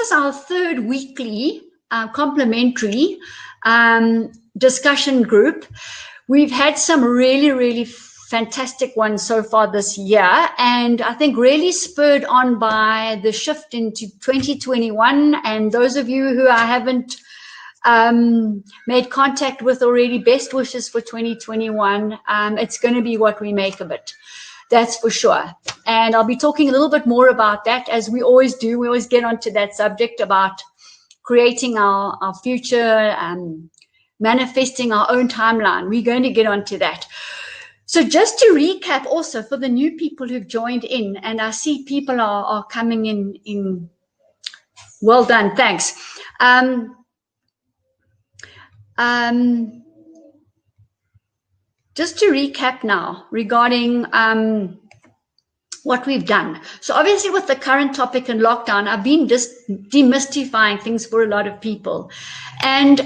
was our third weekly complimentary discussion group. We've had some really, really fantastic ones so far this year, and I think really spurred on by the shift into 2021. And those of you who I haven't made contact with already, best wishes for 2021. It's going to be what we make of it, that's for sure. And I'll be talking a little bit more about that, as we always do. We always get onto that subject about creating our future, manifesting our own timeline. We're going to get onto that. So just to recap also for the new people who've joined in, and I see people are coming in. Well done, thanks. Just to recap now regarding what we've done. So obviously with the current topic and lockdown, I've been just demystifying things for a lot of people. And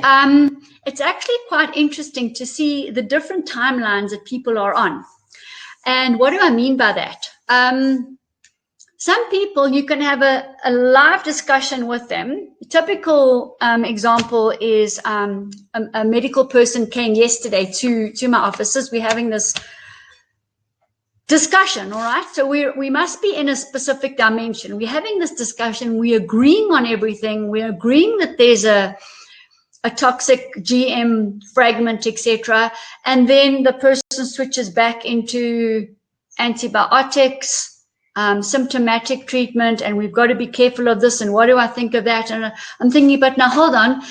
it's actually quite interesting to see the different timelines that people are on. And what do I mean by that? Some people, you can have a live discussion with them. A typical example is a medical person came yesterday to my offices. We're having this discussion, all right? So we must be in a specific dimension. We're having this discussion. We're agreeing on everything. We're agreeing that there's a toxic GM fragment, etc. And then the person switches back into antibiotics, symptomatic treatment, and we've got to be careful of this, and what do I think of that? And I'm thinking, but now hold on,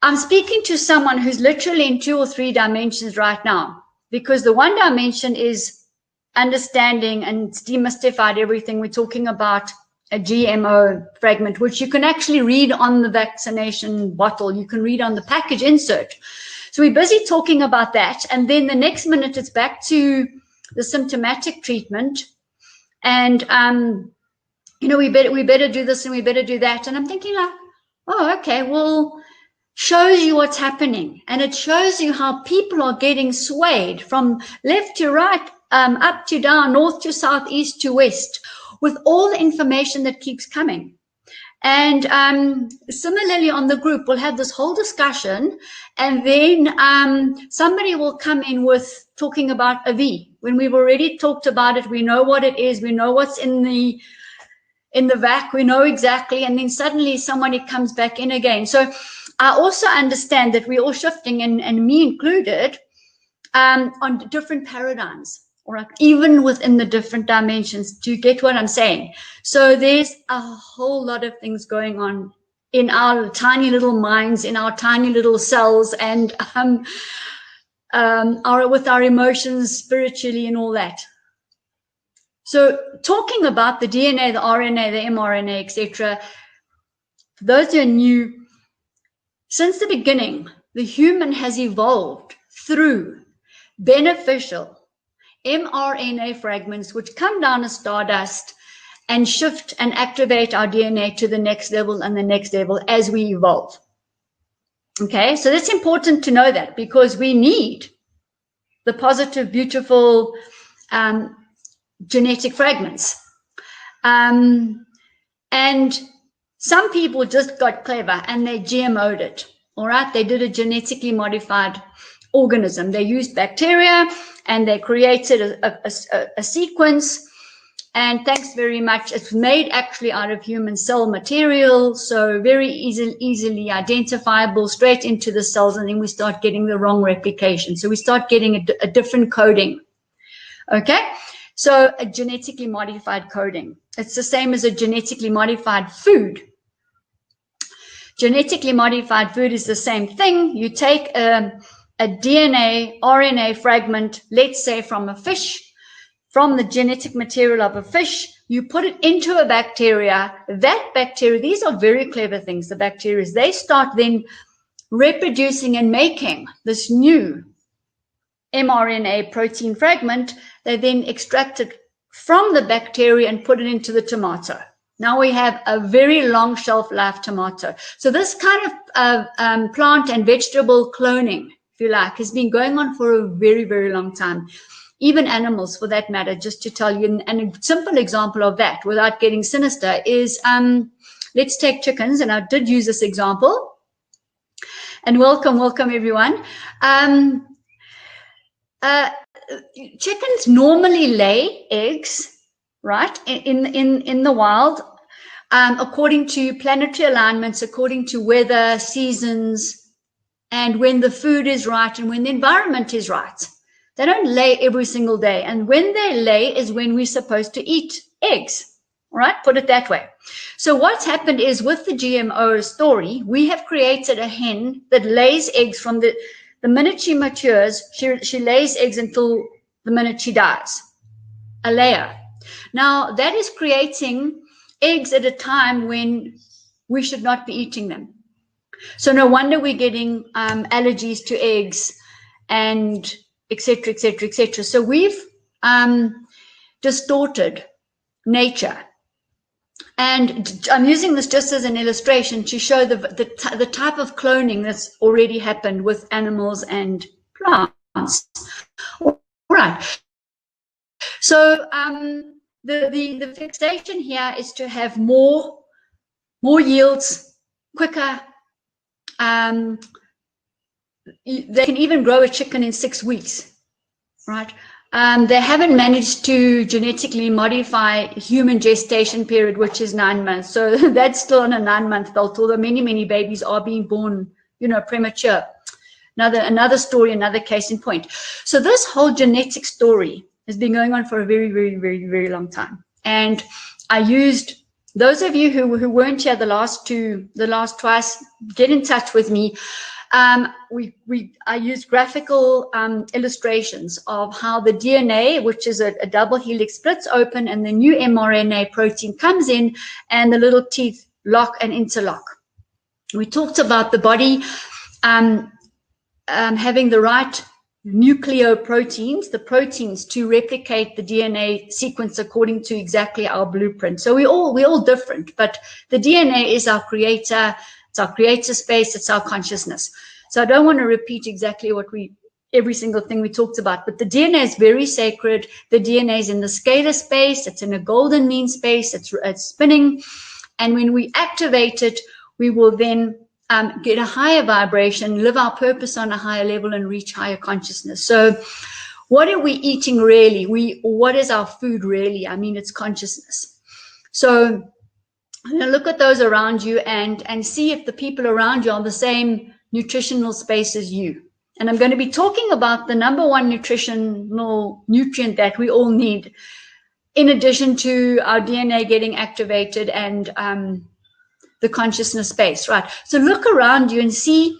I'm speaking to someone who's literally in 2 or 3 dimensions right now, because the one dimension is understanding and demystified everything. We're talking about a GMO fragment, which you can actually read on the vaccination bottle, you can read on the package insert. So we're busy talking about that, and then the next minute it's back to the symptomatic treatment. And you know, we better do this and we better do that. And I'm thinking like, oh, okay, well, shows you what's happening. And it shows you how people are getting swayed from left to right, up to down, north to south, east to west, with all the information that keeps coming. And similarly on the group, we'll have this whole discussion, and then somebody will come in with talking about a V. When we've already talked about it, we know what it is, we know what's in the vac, we know exactly, and then suddenly somebody comes back in again. So I also understand that we're all shifting, and me included, on different paradigms, or even within the different dimensions. Do you get what I'm saying? So there's a whole lot of things going on in our tiny little minds, in our tiny little cells, and with our emotions, spiritually, and all that. So talking about the DNA, the RNA, the mRNA, etc., those are new. Since the beginning, the human has evolved through beneficial mRNA fragments, which come down as stardust and shift and activate our DNA to the next level and the next level as we evolve. Okay, so that's important to know that, because we need the positive, beautiful genetic fragments. And some people just got clever and they GMO'd it. All right, they did a genetically modified organism. They used bacteria and they created a sequence. And thanks very much. It's made actually out of human cell material, so very easily identifiable, straight into the cells, and then we start getting the wrong replication. So we start getting a different coding. Okay, so a genetically modified coding. It's the same as a genetically modified food. Genetically modified food is the same thing. You take a DNA, RNA fragment, let's say from a fish, from the genetic material of a fish, you put it into a bacteria. That bacteria, these are very clever things, the bacteria, they start then reproducing and making this new mRNA protein fragment. They then extract it from the bacteria and put it into the tomato. Now we have a very long shelf life tomato. So this kind of plant and vegetable cloning, if you like, has been going on for a very, very long time. Even animals, for that matter, just to tell you. And a simple example of that, without getting sinister, is let's take chickens, and I did use this example. And welcome everyone. Chickens normally lay eggs, right, in the wild, according to planetary alignments, according to weather, seasons, and when the food is right and when the environment is right. They don't lay every single day. And when they lay is when we're supposed to eat eggs, right? Put it that way. So what's happened is with the GMO story, we have created a hen that lays eggs from the minute she matures, she lays eggs until the minute she dies, a layer. Now, that is creating eggs at a time when we should not be eating them. So no wonder we're getting allergies to eggs and et cetera, et cetera, et cetera. So we've distorted nature. And I'm using this just as an illustration to show the type of cloning that's already happened with animals and plants. All right. So the fixation here is to have more yields, quicker. They can even grow a chicken in 6 weeks, right? They haven't managed to genetically modify human gestation period, which is 9 months. So that's still on a 9-month belt, although many babies are being born, premature. Another story, another case in point. So this whole genetic story has been going on for a very, very, very, very long time. And I used, those of you who weren't here the last twice, get in touch with me. I used graphical illustrations of how the DNA, which is a double helix, splits open and the new mRNA protein comes in and the little teeth lock and interlock. We talked about the body having the right nucleoproteins, the proteins to replicate the DNA sequence according to exactly our blueprint. So we're all different, but the DNA is our creator. It's our creator space. It's our consciousness. So I don't want to repeat exactly every single thing we talked about, but the DNA is very sacred. The DNA is in the scalar space. It's in a golden mean space. It's spinning. And when we activate it, we will then get a higher vibration, live our purpose on a higher level, and reach higher consciousness. So what are we eating really? What is our food really? I mean, it's consciousness. So look at those around you and see if the people around you are the same nutritional space as you. And I'm going to be talking about the #1 nutritional nutrient that we all need, in addition to our DNA getting activated and the consciousness space, right? So look around you and see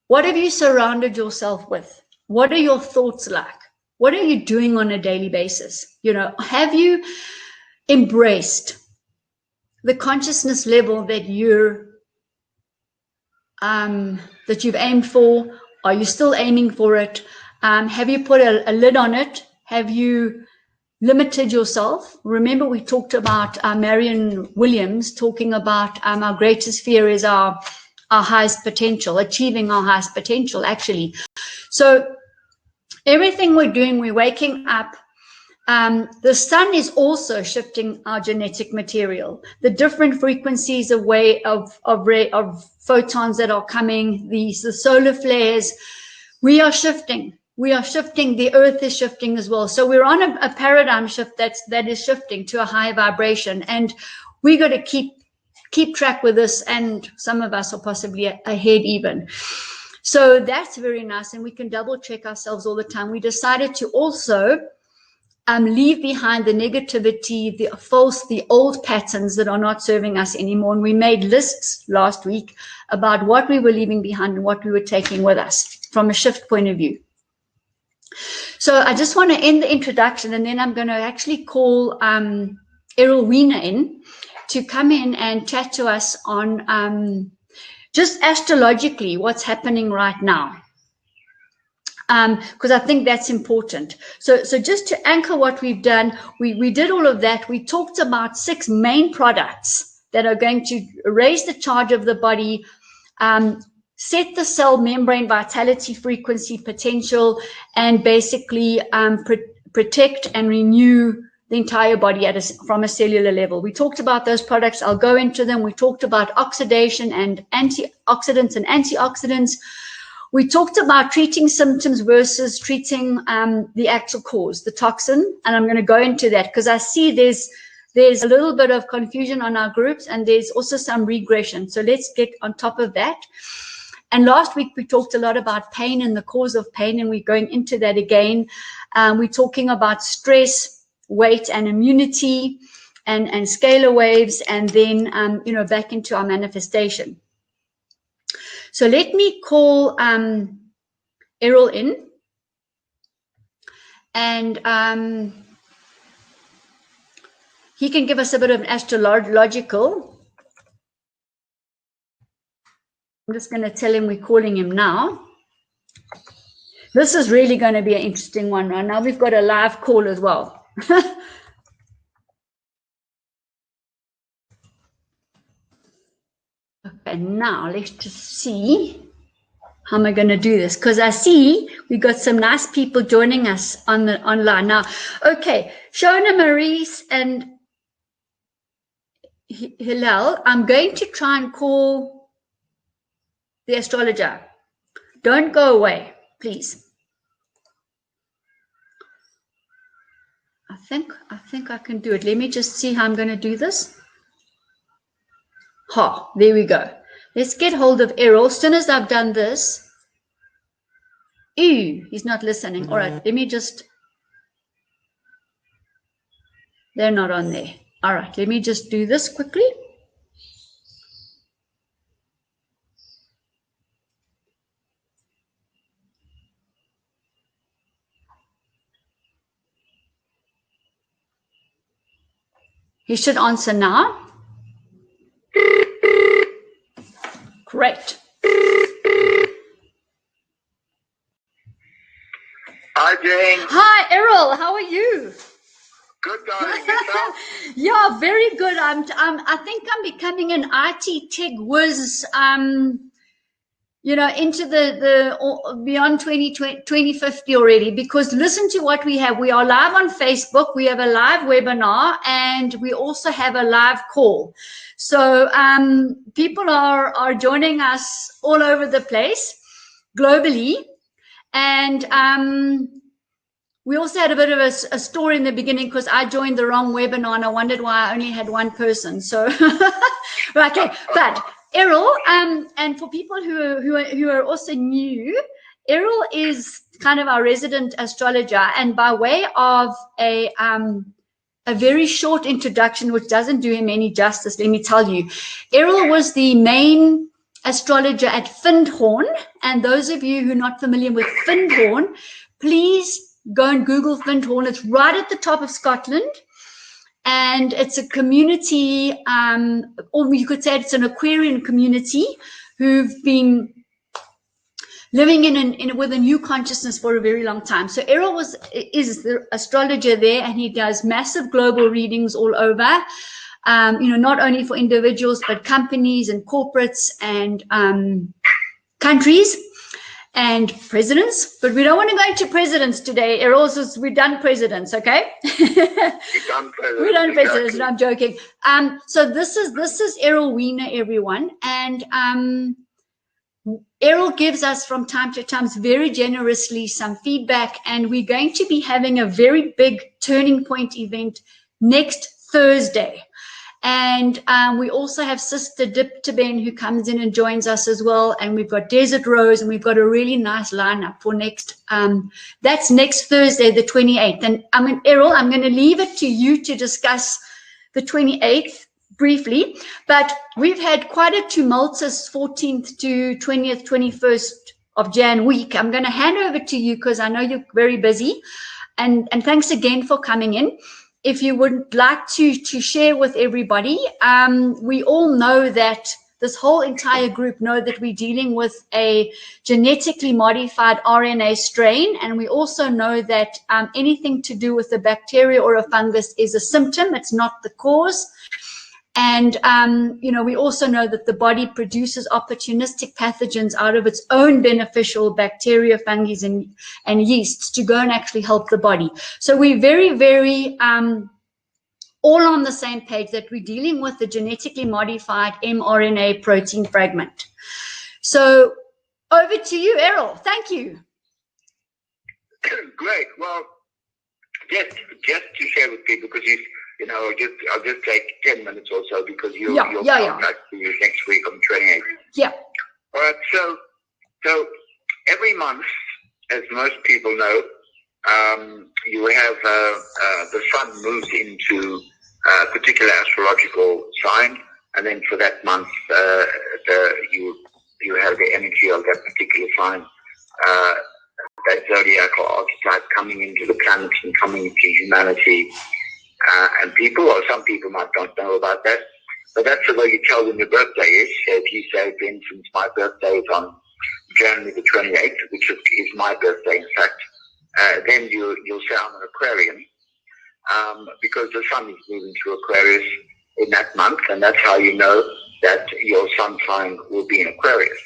what have you surrounded yourself with? What are your thoughts like? What are you doing on a daily basis? Have you embraced the consciousness level that you've aimed for? Are you still aiming for it? Have you put a lid on it? Have you limited yourself? Remember, we talked about Marianne Williams talking about our greatest fear is our highest potential, achieving our highest potential, actually. So everything we're doing, we're waking up. The sun is also shifting our genetic material. The different frequencies of photons that are coming, the solar flares, we are shifting. We are shifting. The earth is shifting as well. So we're on a paradigm shift that is shifting to a higher vibration, and we got to keep track with this. And some of us are possibly ahead even. So that's very nice, and we can double check ourselves all the time. We decided to also leave behind the negativity, the old patterns that are not serving us anymore. And we made lists last week about what we were leaving behind and what we were taking with us from a shift point of view. So I just want to end the introduction, and then I'm going to actually call Errol Wiener in to come in and chat to us on just astrologically what's happening right now. Because I think that's important. So just to anchor what we've done, we did all of that. We talked about 6 main products that are going to raise the charge of the body, set the cell membrane vitality frequency potential, and basically protect and renew the entire body from a cellular level. We talked about those products. I'll go into them. We talked about oxidation and antioxidants and antioxidants. We talked about treating symptoms versus treating the actual cause, the toxin. And I'm going to go into that because I see there's a little bit of confusion on our groups, and there's also some regression. So let's get on top of that. And last week, we talked a lot about pain and the cause of pain, and we're going into that again. We're talking about stress, weight, and immunity, and scalar waves, and then, back into our manifestation. So let me call Errol in, and he can give us a bit of an astrological. I'm just going to tell him we're calling him now. This is really going to be an interesting one right now. We've got a live call as well. Okay, now let's just see how am I going to do this, because I see we've got some nice people joining us online now. Okay, Shona, Maurice, and Hillel, I'm going to try and call the astrologer. Don't go away, please. I think I can do it. Let me just see how I'm going to do this. Ha, there we go. Let's get hold of Errol. As soon as I've done this. Ew, he's not listening. All right, let me just. They're not on there. All right, let me just do this quickly. He should answer now. Great. Hi, Jane. Hi, Errol. How are you? Good, darling. Yourself? Yeah, very good. I think I'm becoming an IT tech whiz. Into the beyond 2050 already, because listen to what we have. We are live on Facebook. We have a live webinar, and we also have a live call. So people are joining us all over the place globally. And we also had a bit of a story in the beginning, because I joined the wrong webinar and I wondered why I only had one person. So, okay, but Errol, and for people who are also new, Errol is kind of our resident astrologer, and by way of a very short introduction, which doesn't do him any justice, let me tell you, Errol was the main astrologer at Findhorn, and those of you who are not familiar with Findhorn, please go and Google Findhorn. It's right at the top of Scotland. And it's a community, or you could say it's an Aquarian community who've been living with a new consciousness for a very long time. So Errol is the astrologer there, and he does massive global readings all over, not only for individuals, but companies and corporates and countries and presidents. But we don't want to go into presidents today. Errol says we've done presidents, okay? We've done presidents. No, I'm joking. So this is Errol Wiener, everyone, and Errol gives us from time to time very generously some feedback, and we're going to be having a very big turning point event next Thursday. And we also have Sister Diptaben, who comes in and joins us as well. And we've got Desert Rose, and we've got a really nice lineup for next. That's next Thursday, the 28th. And Errol, I'm going to leave it to you to discuss the 28th briefly. But we've had quite a tumultuous 14th to 20th, 21st of Jan week. I'm going to hand over to you because I know you're very busy. And thanks again for coming in. If you would like to share with everybody, we all know that this whole entire group know that we're dealing with a genetically modified RNA strain, and we also know that anything to do with a bacteria or a fungus is a symptom, it's not the cause. And, we also know that the body produces opportunistic pathogens out of its own beneficial bacteria, fungi, and yeasts to go and actually help the body. So we're very, very all on the same page, that we're dealing with the genetically modified mRNA protein fragment. So over to you, Errol. Thank you. Great. Well, just to share with people, because I'll just take 10 minutes or so, because you'll come back to you next week on the 28th. Yeah. All right. So every month, as most people know, you have the sun moves into a particular astrological sign, and then for that month, you have the energy of that particular sign, that zodiacal archetype coming into the planets and coming into humanity, and people, or some people might not know about that, but that's the way you tell when your birthday is. So if you say, for instance, my birthday is on January the 28th, which is my birthday, in fact, then you'll say I'm an Aquarian, because the sun is moving through Aquarius in that month, and that's how you know that your sun sign will be in Aquarius.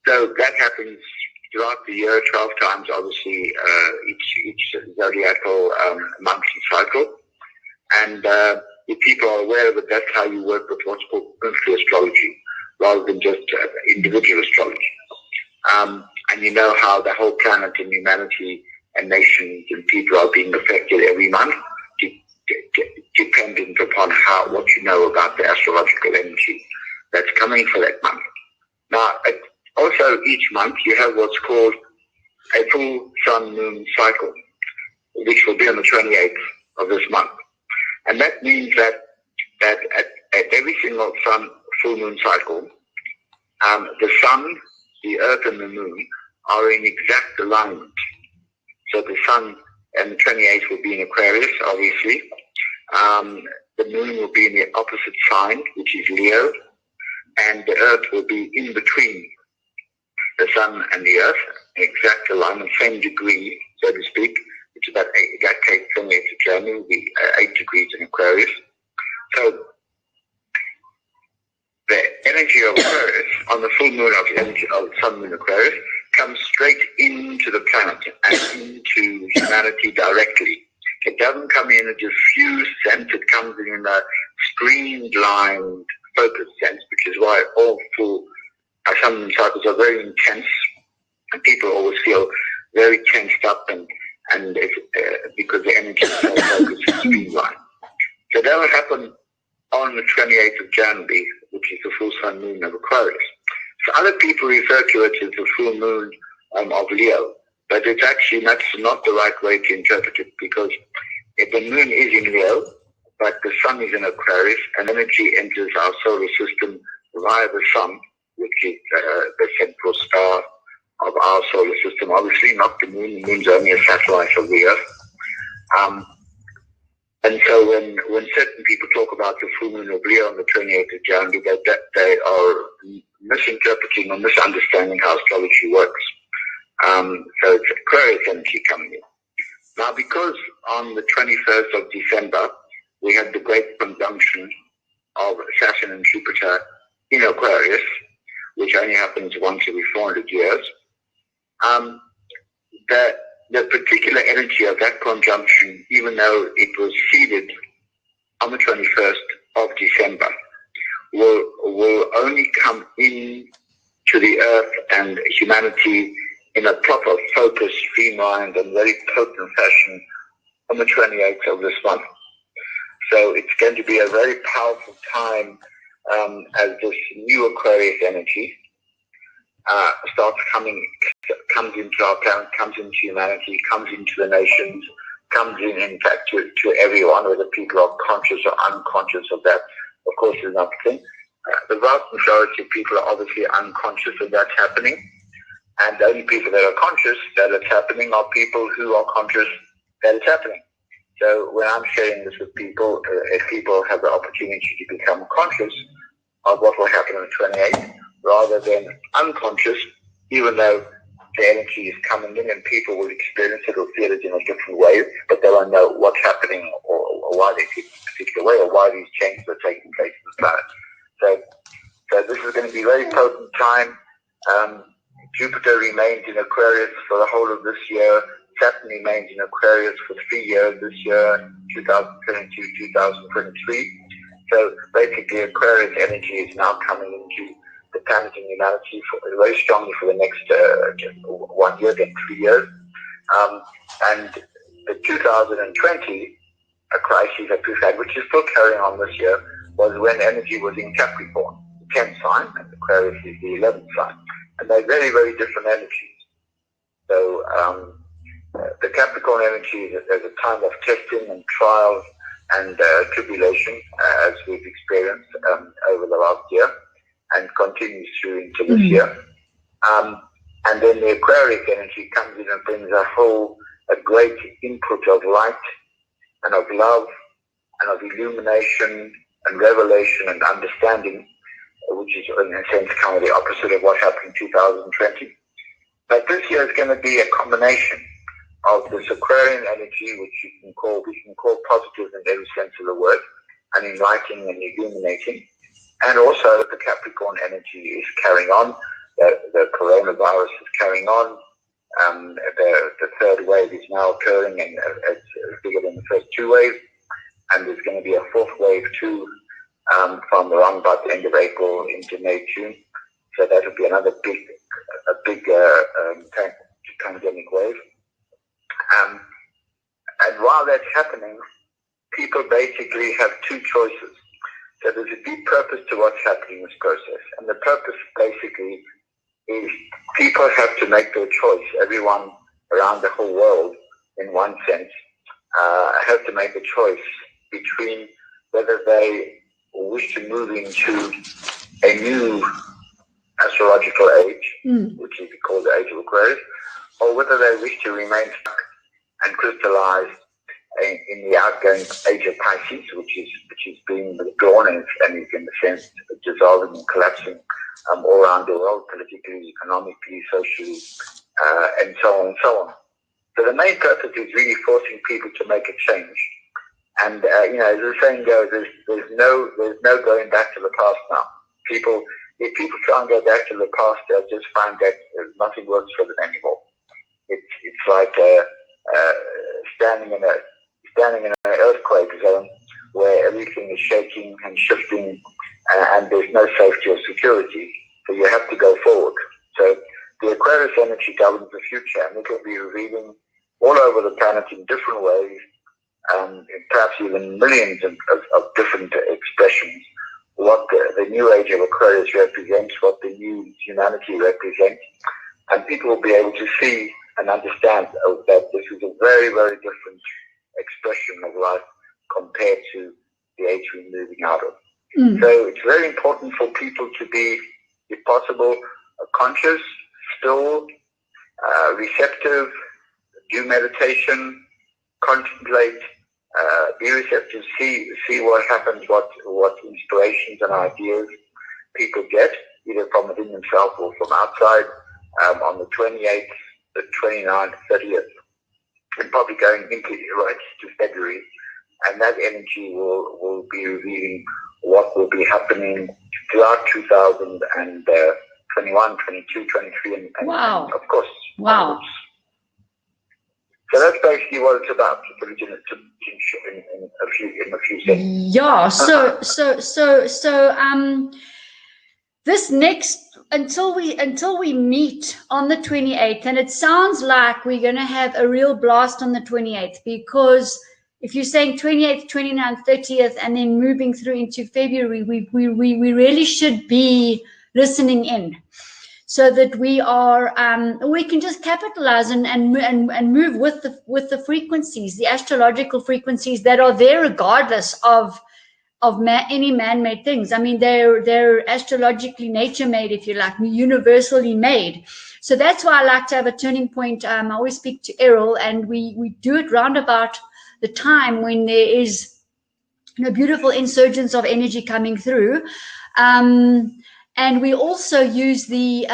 So that happens throughout the year, 12 times, obviously, each zodiacal monthly cycle. And if people are aware of it, that's how you work with what's called planetary astrology, rather than just individual astrology. And you know how the whole planet and humanity and nations and people are being affected every month, dependent upon what you know about the astrological energy that's coming for that month. Now, also each month you have what's called a full sun moon cycle, which will be on the 28th of this month. And that means that at every single full moon cycle, the sun, the earth, and the moon are in exact alignment. So the sun and the 28th will be in Aquarius, obviously. The moon will be in the opposite sign, which is Leo, and the earth will be in between the sun and the earth, exact alignment, same degree, so to speak, which is about 28th of January will be 8 degrees in Aquarius. So the energy of Aquarius on the full moon, of the energy of sun moon Aquarius, comes straight into the planet and into humanity directly. It doesn't come in a diffused sense, it comes in a streamlined, focused sense, which is why all full sun moon cycles are very intense, and people always feel very tensed up, and because the energy is so focused and streamlined. So that will happen on the 28th of January, which is the full sun moon of Aquarius. So other people refer to it as the full moon of Leo, but it's actually that's not the right way to interpret it, because if the moon is in Leo, but the sun is in Aquarius, and energy enters our solar system via the sun, which is the central star of our solar system. Obviously, not the moon. The moon's only a satellite of the Earth. And so when certain people talk about the full moon of Leo on the 28th of January, they are misinterpreting or misunderstanding how astrology works. So it's Aquarius energy coming in. Now, because on the 21st of December, we had the great conjunction of Saturn and Jupiter in Aquarius, which only happens once every 400 years, the particular energy of that conjunction, even though it was seeded on the 21st of December, will only come in to the earth and humanity in a proper, focused, streamlined, and very potent fashion on the 28th of this month. So it's going to be a very powerful time as this new Aquarius energy comes into our planet, comes into humanity, comes into the nations, comes in fact, to everyone, whether people are conscious or unconscious of that, of course, is another thing. The vast majority of people are obviously unconscious of that happening, and the only people that are conscious that it's happening are people who are conscious that it's happening. So when I'm sharing this with people, if people have the opportunity to become conscious of what will happen on the 28th, rather than unconscious, even though the energy is coming in and people will experience it or feel it in a different way, but they won't know what's happening or why they feel a particular way or why these changes are taking place in the planet. So this is going to be a very potent time. Jupiter remains in Aquarius for the whole of this year. Saturn remains in Aquarius for 3 years this year. 2022, 2023. So basically, Aquarius energy is now coming into the planet in humanity very strongly for the next 1 year, then 3 years. And the 2020 crisis that we've had, which is still carrying on this year, was when energy was in Capricorn, the 10th sign, and Aquarius is the 11th sign. And they're very, very different energies. So the Capricorn energy is a time of testing and trials and tribulation, as we've experienced over the last year, and continues through into this year. And then the Aquarius energy comes in and brings a great input of light and of love and of illumination and revelation and understanding, which is in a sense kind of the opposite of what happened in 2020. But this year is going to be a combination of this Aquarian energy, which we can call positive in every sense of the word, and enlightening and illuminating, and also the Capricorn energy is carrying on. The coronavirus is carrying on. The third wave is now occurring, and it's bigger than the first two waves. And there's going to be a fourth wave too, from around about the end of April into May, June. So that will be another big pandemic wave. And while that's happening, people basically have two choices. So there's a deep purpose to what's happening in this process. And the purpose basically is people have to make their choice. Everyone around the whole world, in one sense, have to make a choice between whether they wish to move into a new astrological age, which is called the Age of Aquarius, or whether they wish to remain stuck and crystallize in the outgoing Age of Pisces, which is being withdrawn and is in a sense dissolving and collapsing all around the world, politically, economically, socially, and so on and so on. So the main purpose is really forcing people to make a change. And as the saying goes, there's no going back to the past now. If people try and go back to the past, they'll just find that nothing works for them anymore. It's like standing in an earthquake zone where everything is shaking and shifting, and there's no safety or security. So you have to go forward. So the Aquarius energy governs the future, and it will be revealing all over the planet in different ways, perhaps even millions of different expressions, what the new Age of Aquarius represents, what the new humanity represents, and people will be able to see and understand that this is a very, very different expression of life compared to the age we're moving out of. So it's very important for people to be, if possible, conscious, still, receptive, do meditation, contemplate, be receptive, see what happens, what inspirations and ideas people get, either from within themselves or from outside, on the 28th, the 29th, 30th, and probably going into right to February, and that energy will be revealing what will be happening throughout 2021, 22, 23, and of course. Wow. So that's basically what it's about, to put it in a few seconds. Yeah. So this next, until we meet on the 28th, and it sounds like we're going to have a real blast on the 28th, because if you're saying 28th, 29th, 30th, and then moving through into February, we really should be listening in, so that we are we can just capitalize and move with the frequencies, the astrological frequencies that are there, regardless of any man-made things. I mean, they're astrologically nature-made, if you like, universally made. So that's why I like to have a turning point. I always speak to Errol, and we do it round about the time when there is beautiful insurgence of energy coming through. And we also use the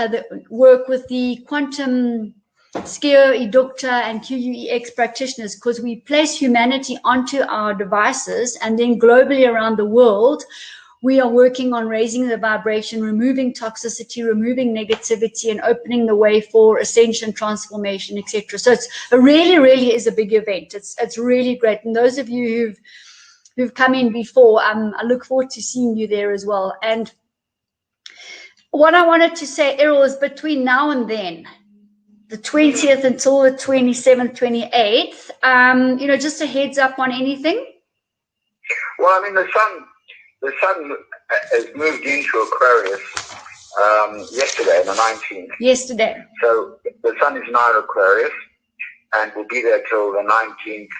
work with the quantum Skio, Educta, and QUEX practitioners, because we place humanity onto our devices, and then globally around the world, we are working on raising the vibration, removing toxicity, removing negativity, and opening the way for ascension, transformation, etc. So it really is a big event. It's really great. And those of you who've come in before, I look forward to seeing you there as well. And what I wanted to say, Errol, is between now and then, the 20th until the 27th, 28th, just a heads up on anything? Well, I mean, the sun has moved into Aquarius yesterday, the 19th. Yesterday. So the sun is now in Aquarius and will be there till the 19th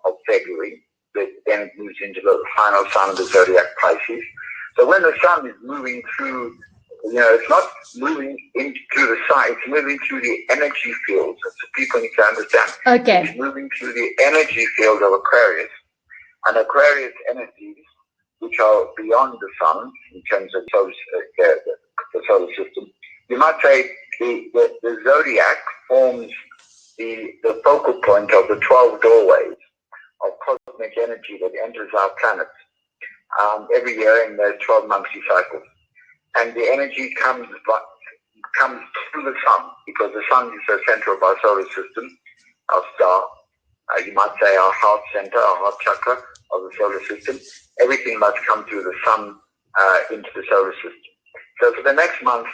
of February. Then it moves into the final sign of the zodiac, Pisces. So when the sun is moving through, it's not moving into the sun, it's moving through the energy fields. So people need to understand. Okay. It's moving through the energy field of Aquarius. And Aquarius energies, which are beyond the sun in terms of the solar system, you might say the zodiac forms the focal point of the 12 doorways of cosmic energy that enters our planet every year in the 12 monthly cycles. And the energy comes through the sun, because the sun is the center of our solar system, our star. You might say our heart center, our heart chakra of the solar system. Everything must come through the sun into the solar system. So for the next month,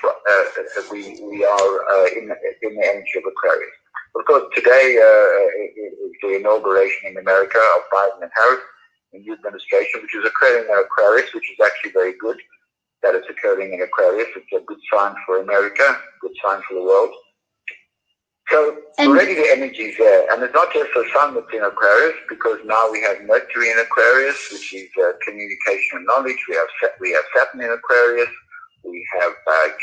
we are in the energy of Aquarius. Of course, today is the inauguration in America of Biden and Harris, the new administration, which is occurring in Aquarius, which is actually very good that it's occurring in Aquarius. It's a good sign for America, good sign for the world. So already the energy is there. And it's not just the sun that's in Aquarius, because now we have Mercury in Aquarius, which is communication and knowledge. We have Saturn in Aquarius. We have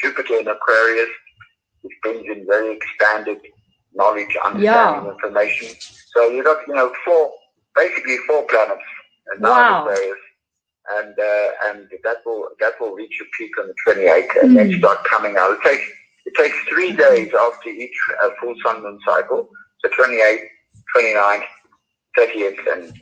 Jupiter in Aquarius, which brings in very expanded knowledge, understanding, information. So you've got, basically four planets now in Aquarius. And that will reach a peak on the 28th and then start coming out. It takes 3 days after each full sun moon cycle, so 28th, 29th, 30th,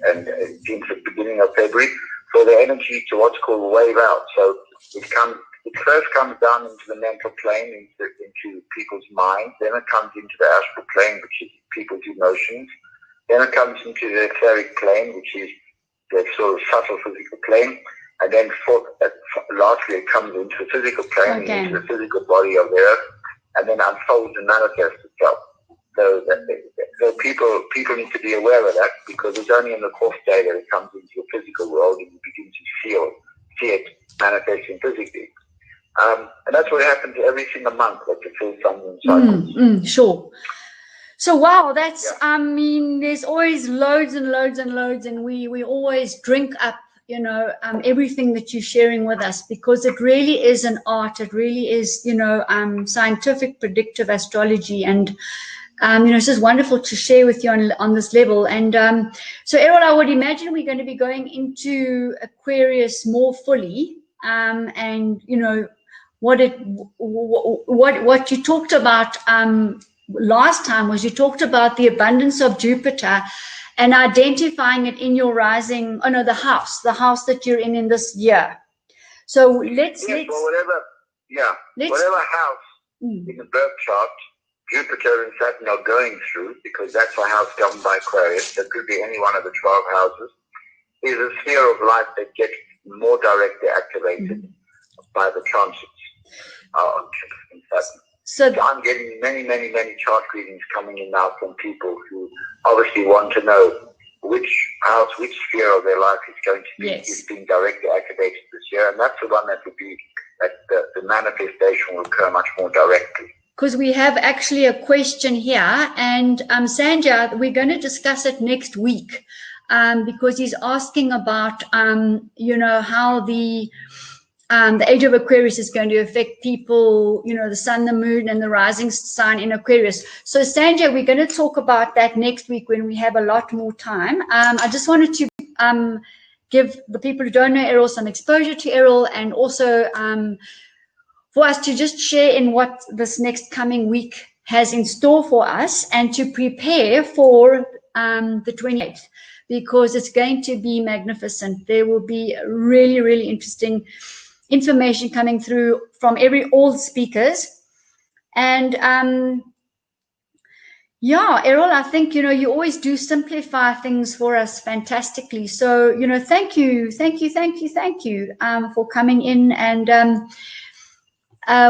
and into the beginning of February, for the energy to what's called wave out. So it first comes down into the mental plane, into people's minds, then it comes into the astral plane, which is people's emotions, then it comes into the etheric plane, which is the sort of subtle physical plane, and then lastly it comes into the physical plane, into the physical body of the earth, and then unfolds and manifests itself. So people need to be aware of that, because it's only in the fourth day that it comes into the physical world and you begin to see it manifesting physically. And that's what happens every single month, like the full sun moon cycles. Sure. So that's there's always loads and loads and loads, and we always drink up everything that you're sharing with us, because it really is an art. It really is scientific predictive astrology, and it's just wonderful to share with you on this level. And so Errol, I would imagine we're going to be going into Aquarius more fully, and what you talked about last time was, you talked about the abundance of Jupiter and identifying it in your rising, the house that you're in this year. So let's whatever house in the birth chart Jupiter and Saturn are going through, because that's a house governed by Aquarius, that could be any one of the 12 houses, is a sphere of life that gets more directly activated by the transits of Jupiter and Saturn. So I'm getting many, many, many chart readings coming in now from people who obviously want to know which house, which sphere of their life is going to be is being directly activated this year, and that's the one that would be that the manifestation will occur much more directly. Because we have actually a question here, and Sanja, we're going to discuss it next week, because he's asking about how the Age of Aquarius is going to affect people, the sun, the moon, and the rising sign in Aquarius. So, Sanja, we're going to talk about that next week when we have a lot more time. I just wanted to give the people who don't know Errol some exposure to Errol, and also for us to just share in what this next coming week has in store for us, and to prepare for the 28th. because it's going to be magnificent. There will be really, really interesting information coming through from all the speakers. And yeah, Errol, I think, you always do simplify things for us fantastically. So, thank you for coming in, and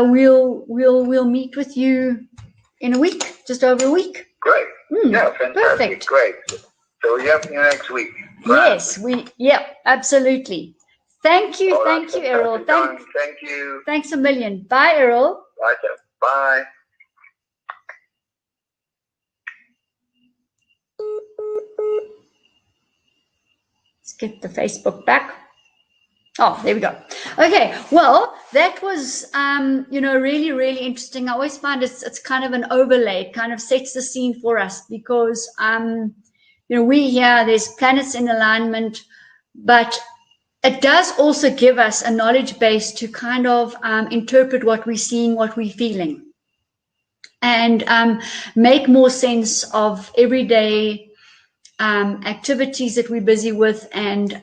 we'll meet with you in a week, just over a week. Great. Yeah, fantastic. Perfect. Great. So we'll have you next week. Yes, absolutely. Thank you, Errol. Thank you. Thanks a million. Bye, Errol. Bye, sir. Bye. Let's get the Facebook back. Oh, there we go. Okay, well, that was, really, really interesting. I always find it's kind of an overlay. It kind of sets the scene for us because, we here, there's planets in alignment, but it does also give us a knowledge base to kind of interpret what we're seeing, what we're feeling, and make more sense of everyday activities that we're busy with, and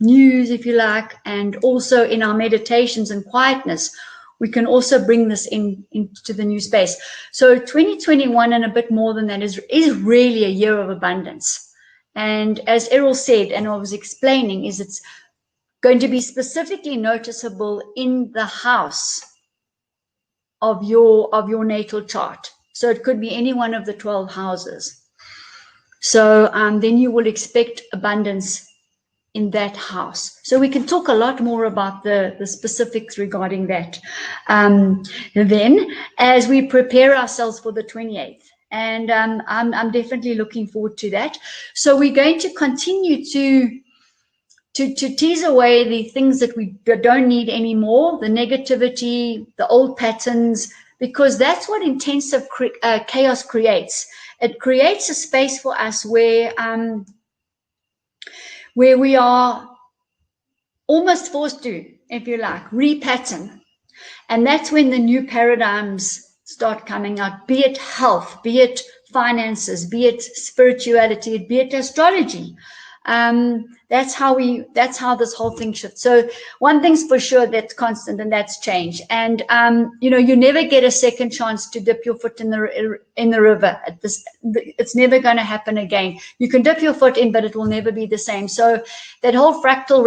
news, if you like, and also in our meditations and quietness, we can also bring this into the new space. So 2021 and a bit more than that is really a year of abundance. And as Errol said, and I was explaining, is it's going to be specifically noticeable in the house of your natal chart. So it could be any one of the 12 houses. So then you will expect abundance in that house. So we can talk a lot more about the specifics regarding that then as we prepare ourselves for the 28th. And I'm definitely looking forward to that. So we're going to continue to tease away the things that we don't need anymore, the negativity, the old patterns, because that's what intensive chaos creates. It creates a space for us where we are almost forced to, if you like, repattern. And that's when the new paradigms start coming out, be it health, be it finances, be it spirituality, be it astrology. That's how this whole thing shifts. So one thing's for sure that's constant, and that's change. And you never get a second chance to dip your foot in the river. It's never going to happen again. You can dip your foot in, but it will never be the same. So that whole fractal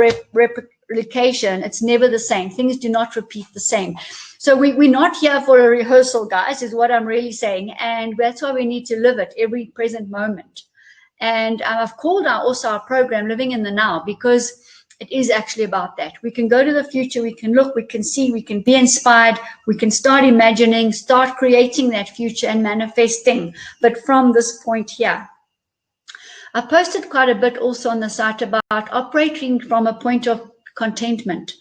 replication, it's never the same. Things do not repeat the same. So we're not here for a rehearsal, guys, is what I'm really saying. And that's why we need to live it every present moment. And I've called our program Living in the Now, because it is actually about that. We can go to the future, we can look, we can see, we can be inspired, we can start imagining, start creating that future and manifesting, but from this point here. I posted quite a bit also on the site about operating from a point of contentment.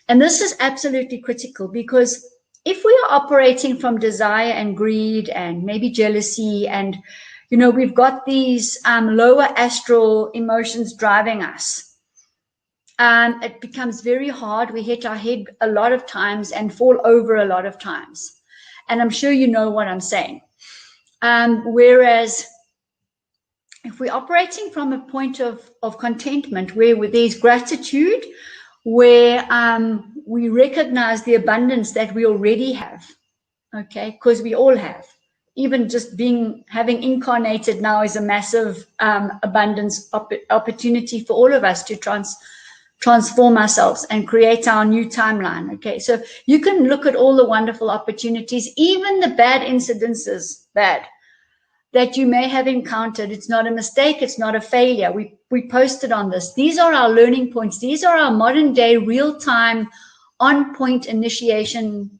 And this is absolutely critical, because if we are operating from desire and greed and maybe jealousy, and we've got these lower astral emotions driving us, it becomes very hard. We hit our head a lot of times and fall over a lot of times. And I'm sure you know what I'm saying. Whereas if we're operating from a point of contentment, where there's gratitude, where we recognize the abundance that we already have, okay, because we all have. Even just having incarnated now is a massive abundance opportunity for all of us to transform ourselves and create our new timeline. Okay, so you can look at all the wonderful opportunities, even the bad incidences, that you may have encountered. It's not a mistake, it's not a failure. We posted on this. These are our learning points. These are our modern day, real-time, on-point initiation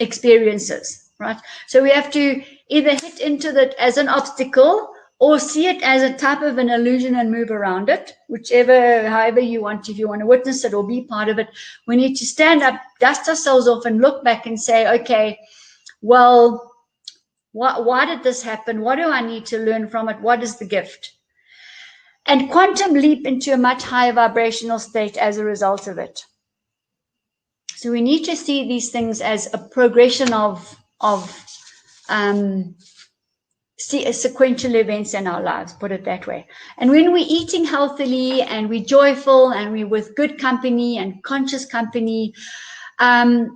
experiences, right? So we have to either hit into that as an obstacle or see it as a type of an illusion and move around it, however you want. If you want to witness it or be part of it, we need to stand up, dust ourselves off, and look back and say, okay, well, why did this happen? What do I need to learn from it? What is the gift? And quantum leap into a much higher vibrational state as a result of it. So we need to see these things as a progression of sequential events in our lives, put it that way. And when we're eating healthily and we're joyful and we're with good company and conscious company, and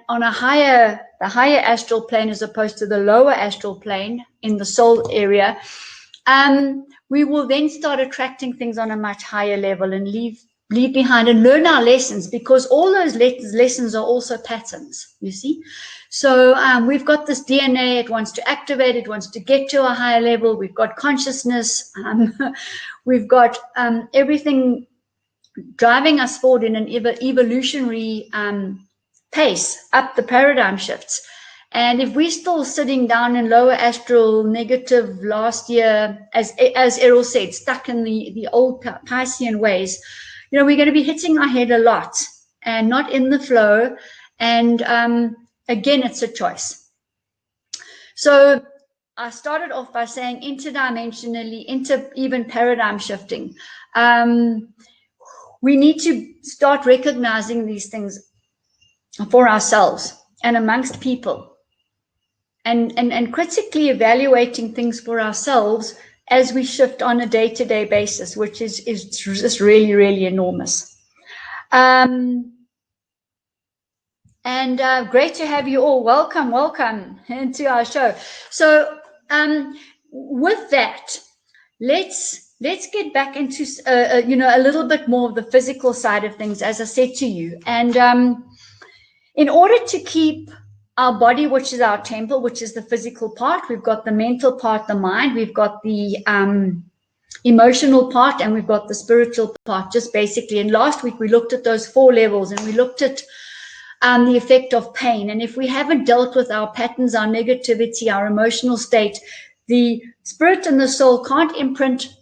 on the higher astral plane as opposed to the lower astral plane in the soul area, we will then start attracting things on a much higher level and leave behind and learn our lessons, because all those lessons are also patterns, you see. So we've got this DNA, it wants to activate, it wants to get to a higher level. We've got consciousness, we've got everything driving us forward in an evolutionary pace up the paradigm shifts. And if we're still sitting down in lower astral negative last year, as Errol said, stuck in the old Piscean ways, we're going to be hitting our head a lot and not in the flow. And again, it's a choice. So I started off by saying interdimensionally, even paradigm shifting. We need to start recognizing these things for ourselves and amongst people, and critically evaluating things for ourselves as we shift on a day-to-day basis, which is just really, really enormous. And great to have you all. Welcome into our show. So with that, let's get back into a little bit more of the physical side of things, as I said to you. And in order to keep our body, which is our temple, which is the physical part, we've got the mental part, the mind, we've got the emotional part, and we've got the spiritual part, just basically. And last week we looked at those 4 levels, and we looked at the effect of pain. And if we haven't dealt with our patterns, our negativity, our emotional state, the spirit and the soul can't imprint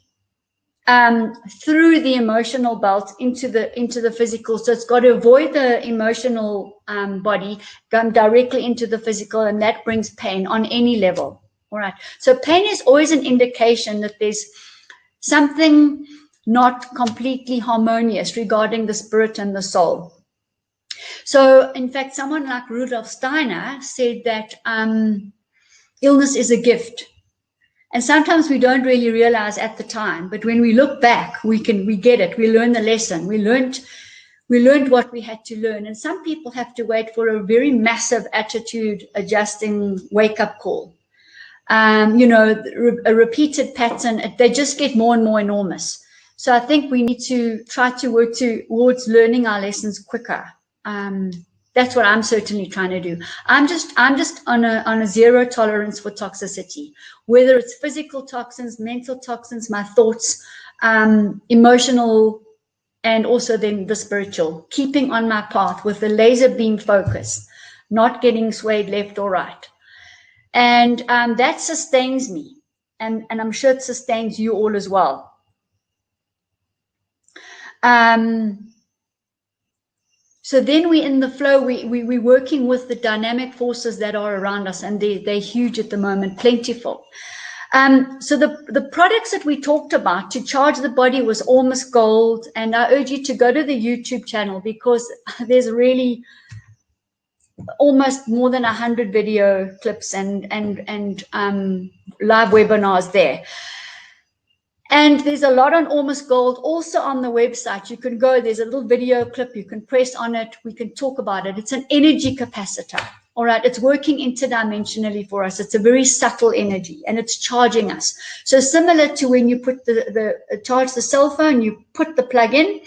through the emotional belt into the physical. So it's got to avoid the emotional body, come directly into the physical, and that brings pain on any level. All right. So pain is always an indication that there's something not completely harmonious regarding the spirit and the soul. So in fact, someone like Rudolf Steiner said that illness is a gift. And sometimes we don't really realize at the time, but when we look back, we get it. We learn the lesson. We learned what we had to learn. And some people have to wait for a very massive attitude adjusting wake up call. A repeated pattern, they just get more and more enormous. So I think we need to try to work towards learning our lessons quicker. That's what I'm certainly trying to do. I'm just on a zero tolerance for toxicity, whether it's physical toxins, mental toxins, my thoughts, emotional, and also then the spiritual, keeping on my path with the laser beam focus, not getting swayed left or right. And that sustains me. And I'm sure it sustains you all as well. So then we're in the flow, we're working with the dynamic forces that are around us, and they're huge at the moment, plentiful. So the products that we talked about to charge the body was Almost Gold, and I urge you to go to the YouTube channel, because there's really almost more than 100 video clips and live webinars there. And there's a lot on Almost Gold, also on the website. You can go, there's a little video clip, you can press on it, we can talk about it. It's an energy capacitor, all right? It's working interdimensionally for us. It's a very subtle energy, and it's charging us. So similar to when you put charge the cell phone, you put the plug in,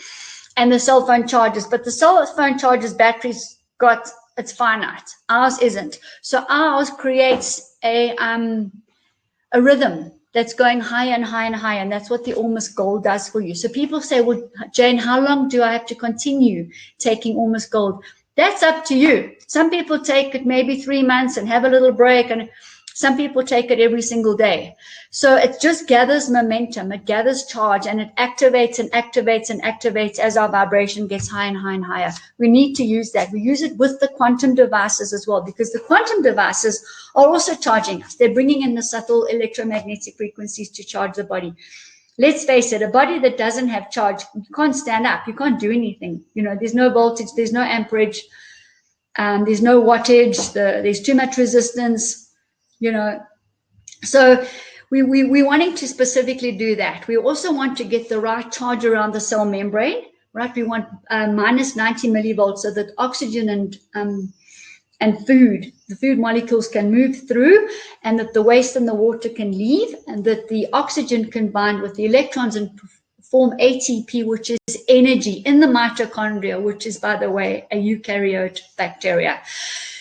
and the cell phone charges. But the cell phone charges batteries it's finite. Ours isn't. So ours creates a rhythm that's going higher and higher and higher, and that's what the Almost Gold does for you. So people say, well, Jane, how long do I have to continue taking Almost Gold? That's up to you. Some people take it maybe 3 months and have a little break, and some people take it every single day. So it just gathers momentum, it gathers charge, and it activates and activates and activates as our vibration gets higher and higher and higher. We need to use that. We use it with the quantum devices as well, because the quantum devices are also charging us. They're bringing in the subtle electromagnetic frequencies to charge the body. Let's face it, a body that doesn't have charge, you can't stand up, you can't do anything. There's no voltage, there's no amperage, there's no wattage, there's too much resistance, So we're wanting to specifically do that. We also want to get the right charge around the cell membrane, right? We want minus 90 millivolts so that oxygen and food, the food molecules can move through, and that the waste and the water can leave, and that the oxygen can bind with the electrons and form ATP, which is energy in the mitochondria, which is, by the way, a eukaryote bacteria.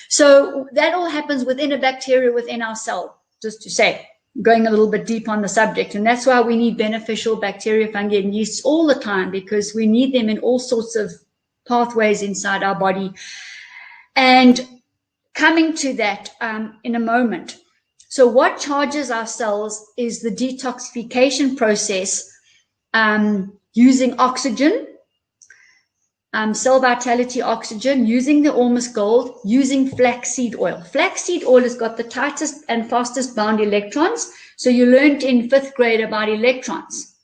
So that all happens within a bacteria within our cell, just to say, going a little bit deep on the subject. And that's why we need beneficial bacteria, fungi, and yeasts all the time, because we need them in all sorts of pathways inside our body. And coming to that in a moment. So what charges our cells is the detoxification process using oxygen, cell vitality oxygen, using the almost gold, using flaxseed oil. Flaxseed oil has got the tightest and fastest bound electrons. So you learned in 5th grade about electrons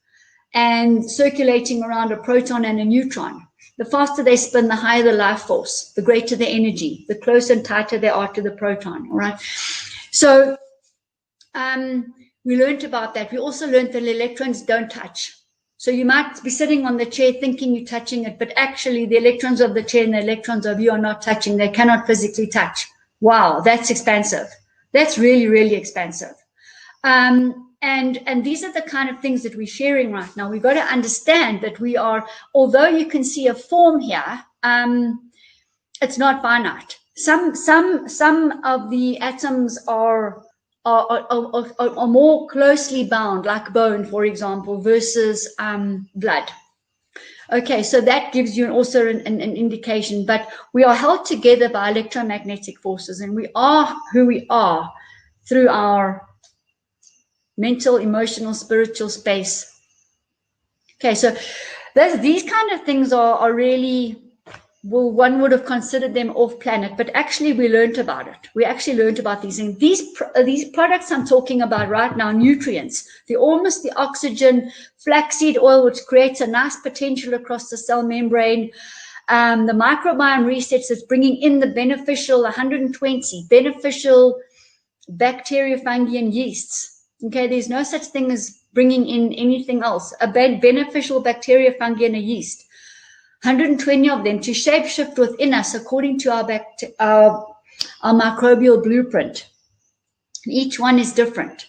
and circulating around a proton and a neutron. The faster they spin, the higher the life force, the greater the energy, the closer and tighter they are to the proton, all right? So we learned about that. We also learned that electrons don't touch. So you might be sitting on the chair thinking you're touching it, but actually the electrons of the chair and the electrons of you are not touching. They cannot physically touch. Wow, that's expensive. That's really, really expensive. And these are the kind of things that we're sharing right now. We've got to understand that we are, although you can see a form here, it's not finite. Some of the atoms are more closely bound, like bone, for example, versus blood. Okay, so that gives you also an indication, but we are held together by electromagnetic forces, and we are who we are through our mental, emotional, spiritual space. Okay, so these kind of things are really, well, one would have considered them off planet, but actually we learned about it. We actually learned about these things. These products I'm talking about right now, nutrients, the oxygen, flaxseed oil, which creates a nice potential across the cell membrane, the microbiome resets, that's bringing in the beneficial 120 beneficial bacteria, fungi, and yeasts. Okay, there's no such thing as bringing in anything else. A beneficial bacteria, fungi, and a yeast. 120 of them to shapeshift within us according to our microbial blueprint. Each one is different.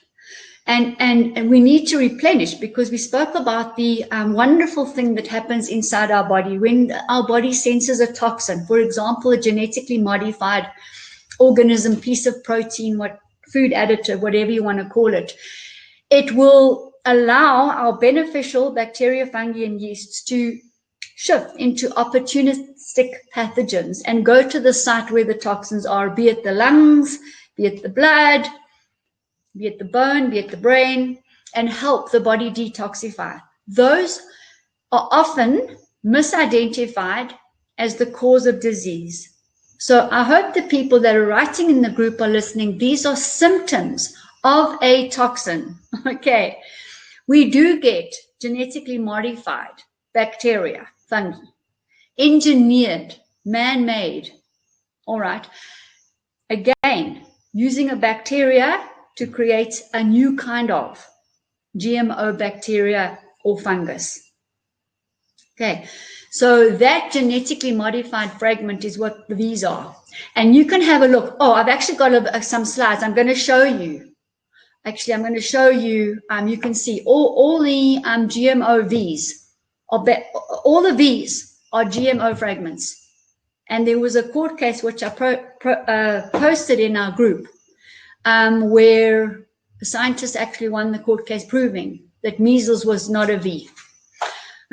And we need to replenish, because we spoke about the wonderful thing that happens inside our body when our body senses a toxin, for example, a genetically modified organism, piece of protein, food additive, whatever you want to call it. It will allow our beneficial bacteria, fungi, and yeasts to shift into opportunistic pathogens and go to the site where the toxins are, be it the lungs, be it the blood, be it the bone, be it the brain, and help the body detoxify. Those are often misidentified as the cause of disease. So I hope the people that are writing in the group are listening. These are symptoms of a toxin. Okay, we do get genetically modified bacteria, fungi, engineered, man-made. All right. Again, using a bacteria to create a new kind of GMO bacteria or fungus. Okay, so that genetically modified fragment is what these are. And you can have a look. Oh, I've actually got some slides. I'm going to show you. Actually, I'm going to show you. You can see all the GMO Vs. All the Vs are GMO fragments. And there was a court case which I posted in our group where the scientists actually won the court case proving that measles was not a V.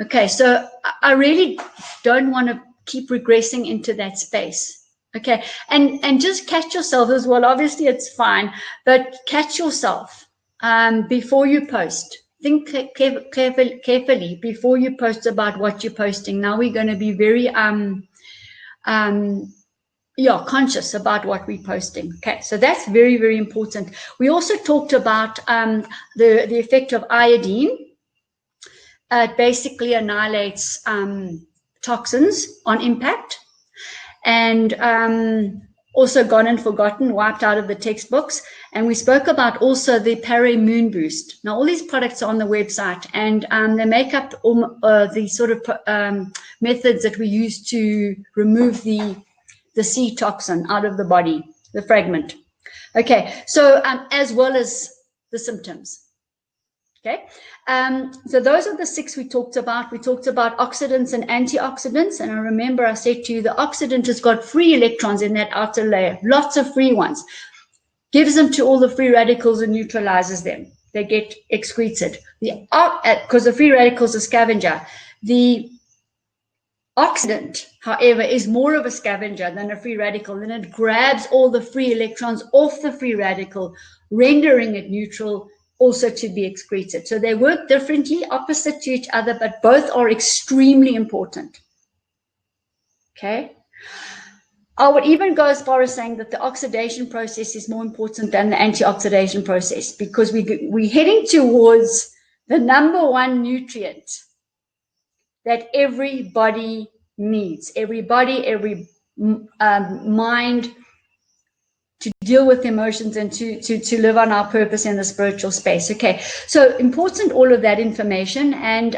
Okay, so I really don't want to keep regressing into that space. Okay, and just catch yourself as well. Obviously, it's fine, but catch yourself before you post. Think carefully before you post about what you're posting. Now we're going to be very conscious about what we're posting. Okay, so that's very, very important. We also talked about the effect of iodine. It basically annihilates toxins on impact. And also gone and forgotten, wiped out of the textbooks. And we spoke about also the Pare Moon Boost. Now, all these products are on the website, and they make up the sort of methods that we use to remove the C toxin out of the body, the fragment. Okay, so as well as the symptoms. Okay, so those are the 6 we talked about. We talked about oxidants and antioxidants. And I remember I said to you, the oxidant has got free electrons in that outer layer, lots of free ones. Gives them to all the free radicals and neutralizes them. They get excreted. Because the free radicals are scavenger. The oxidant, however, is more of a scavenger than a free radical, and it grabs all the free electrons off the free radical, rendering it neutral, also to be excreted. So they work differently, opposite to each other, but both are extremely important. Okay. I would even go as far as saying that the oxidation process is more important than the antioxidation process, because we're heading towards the #1 nutrient that everybody needs. Everybody, every mind, to deal with emotions and to live on our purpose in the spiritual space. Okay, so important, all of that information, and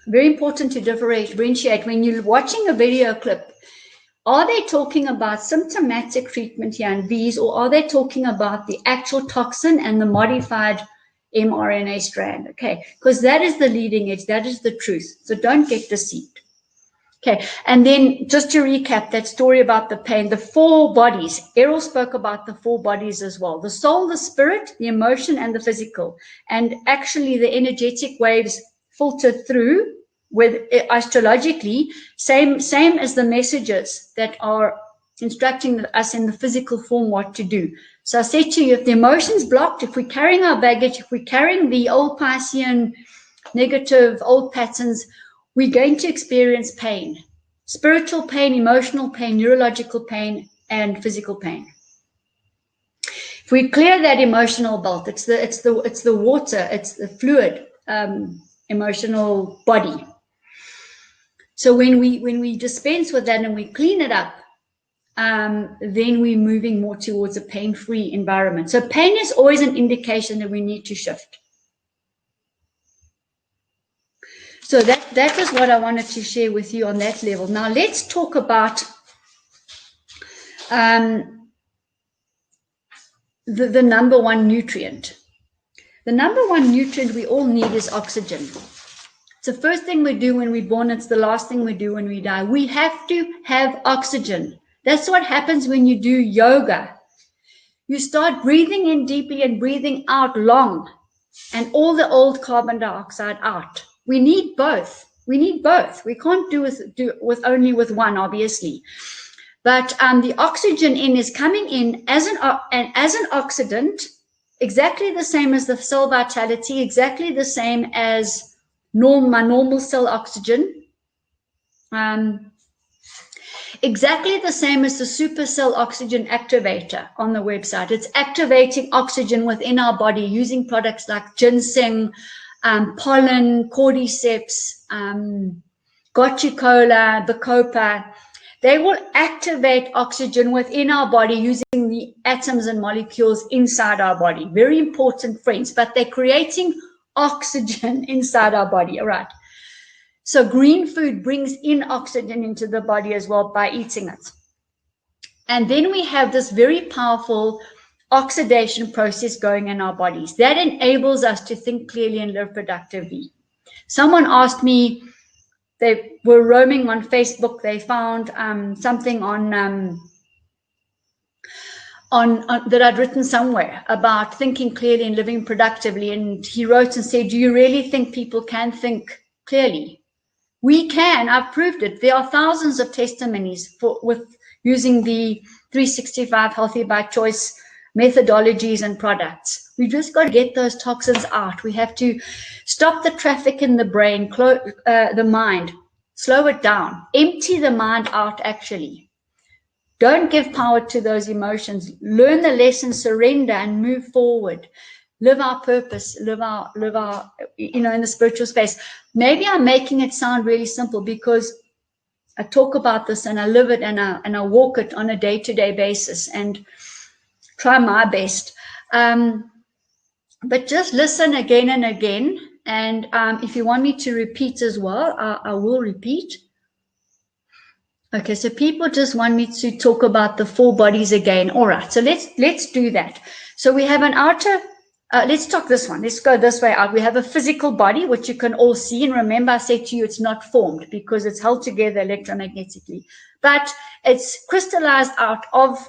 very important to differentiate when you're watching a video clip. Are they talking about symptomatic treatment here in V's, or are they talking about the actual toxin and the modified mRNA strand? Okay, because that is the leading edge, that is the truth. So don't get deceived. Okay, and then just to recap that story about the pain, the 4 bodies. Errol spoke about the 4 bodies as well: the soul, the spirit, the emotion, and the physical. And actually, the energetic waves filter through with astrologically, same as the messages that are instructing us in the physical form what to do. So I said to you, if the emotion's blocked, if we're carrying our baggage, if we're carrying the old Piscean negative old patterns, we're going to experience pain, spiritual pain, emotional pain, neurological pain, and physical pain. If we clear that emotional belt, it's the water, it's the fluid, emotional body. So when we dispense with that and we clean it up, then we're moving more towards a pain-free environment. So pain is always an indication that we need to shift. So that is what I wanted to share with you on that level. Now let's talk about the #1 nutrient. The #1 nutrient we all need is oxygen. It's the first thing we do when we're born. It's the last thing we do when we die. We have to have oxygen. That's what happens when you do yoga. You start breathing in deeply and breathing out long, and all the old carbon dioxide out. We need both. We need both. We can't do with only with one, obviously. But the oxygen in is coming in as an oxidant, exactly the same as the cell vitality, exactly the same as my normal cell oxygen. Exactly the same as the supercell oxygen activator on the website. It's activating oxygen within our body using products like ginseng, pollen, cordyceps, gotucola, bacopa. They will activate oxygen within our body using the atoms and molecules inside our body. Very important, friends, but they're creating oxygen inside our body. All right. So green food brings in oxygen into the body as well by eating it. And then we have this very powerful oxidation process going in our bodies that enables us to think clearly and live productively. Someone asked me, they were roaming on Facebook, they found something on that I'd written somewhere about thinking clearly and living productively, and he wrote and said, do you really think people can think clearly? We can. I've proved it. There are thousands of testimonies with using the 365 Healthy by Choice methodologies and products. We just got to get those toxins out. We have to stop the traffic in the brain, the mind, slow it down, empty the mind out. Actually, don't give power to those emotions. Learn the lesson, surrender, and move forward. Live our purpose, live our, in the spiritual space. Maybe I'm making it sound really simple because I talk about this and I live it and I walk it on a day-to-day basis and try my best. But just listen again and again. And if you want me to repeat as well, I will repeat. Okay, so people just want me to talk about the 4 bodies again. All right, so let's do that. So we have an outer, let's talk this one. Let's go this way out. We have a physical body, which you can all see. And remember, I said to you, it's not formed because it's held together electromagnetically. But it's crystallized out of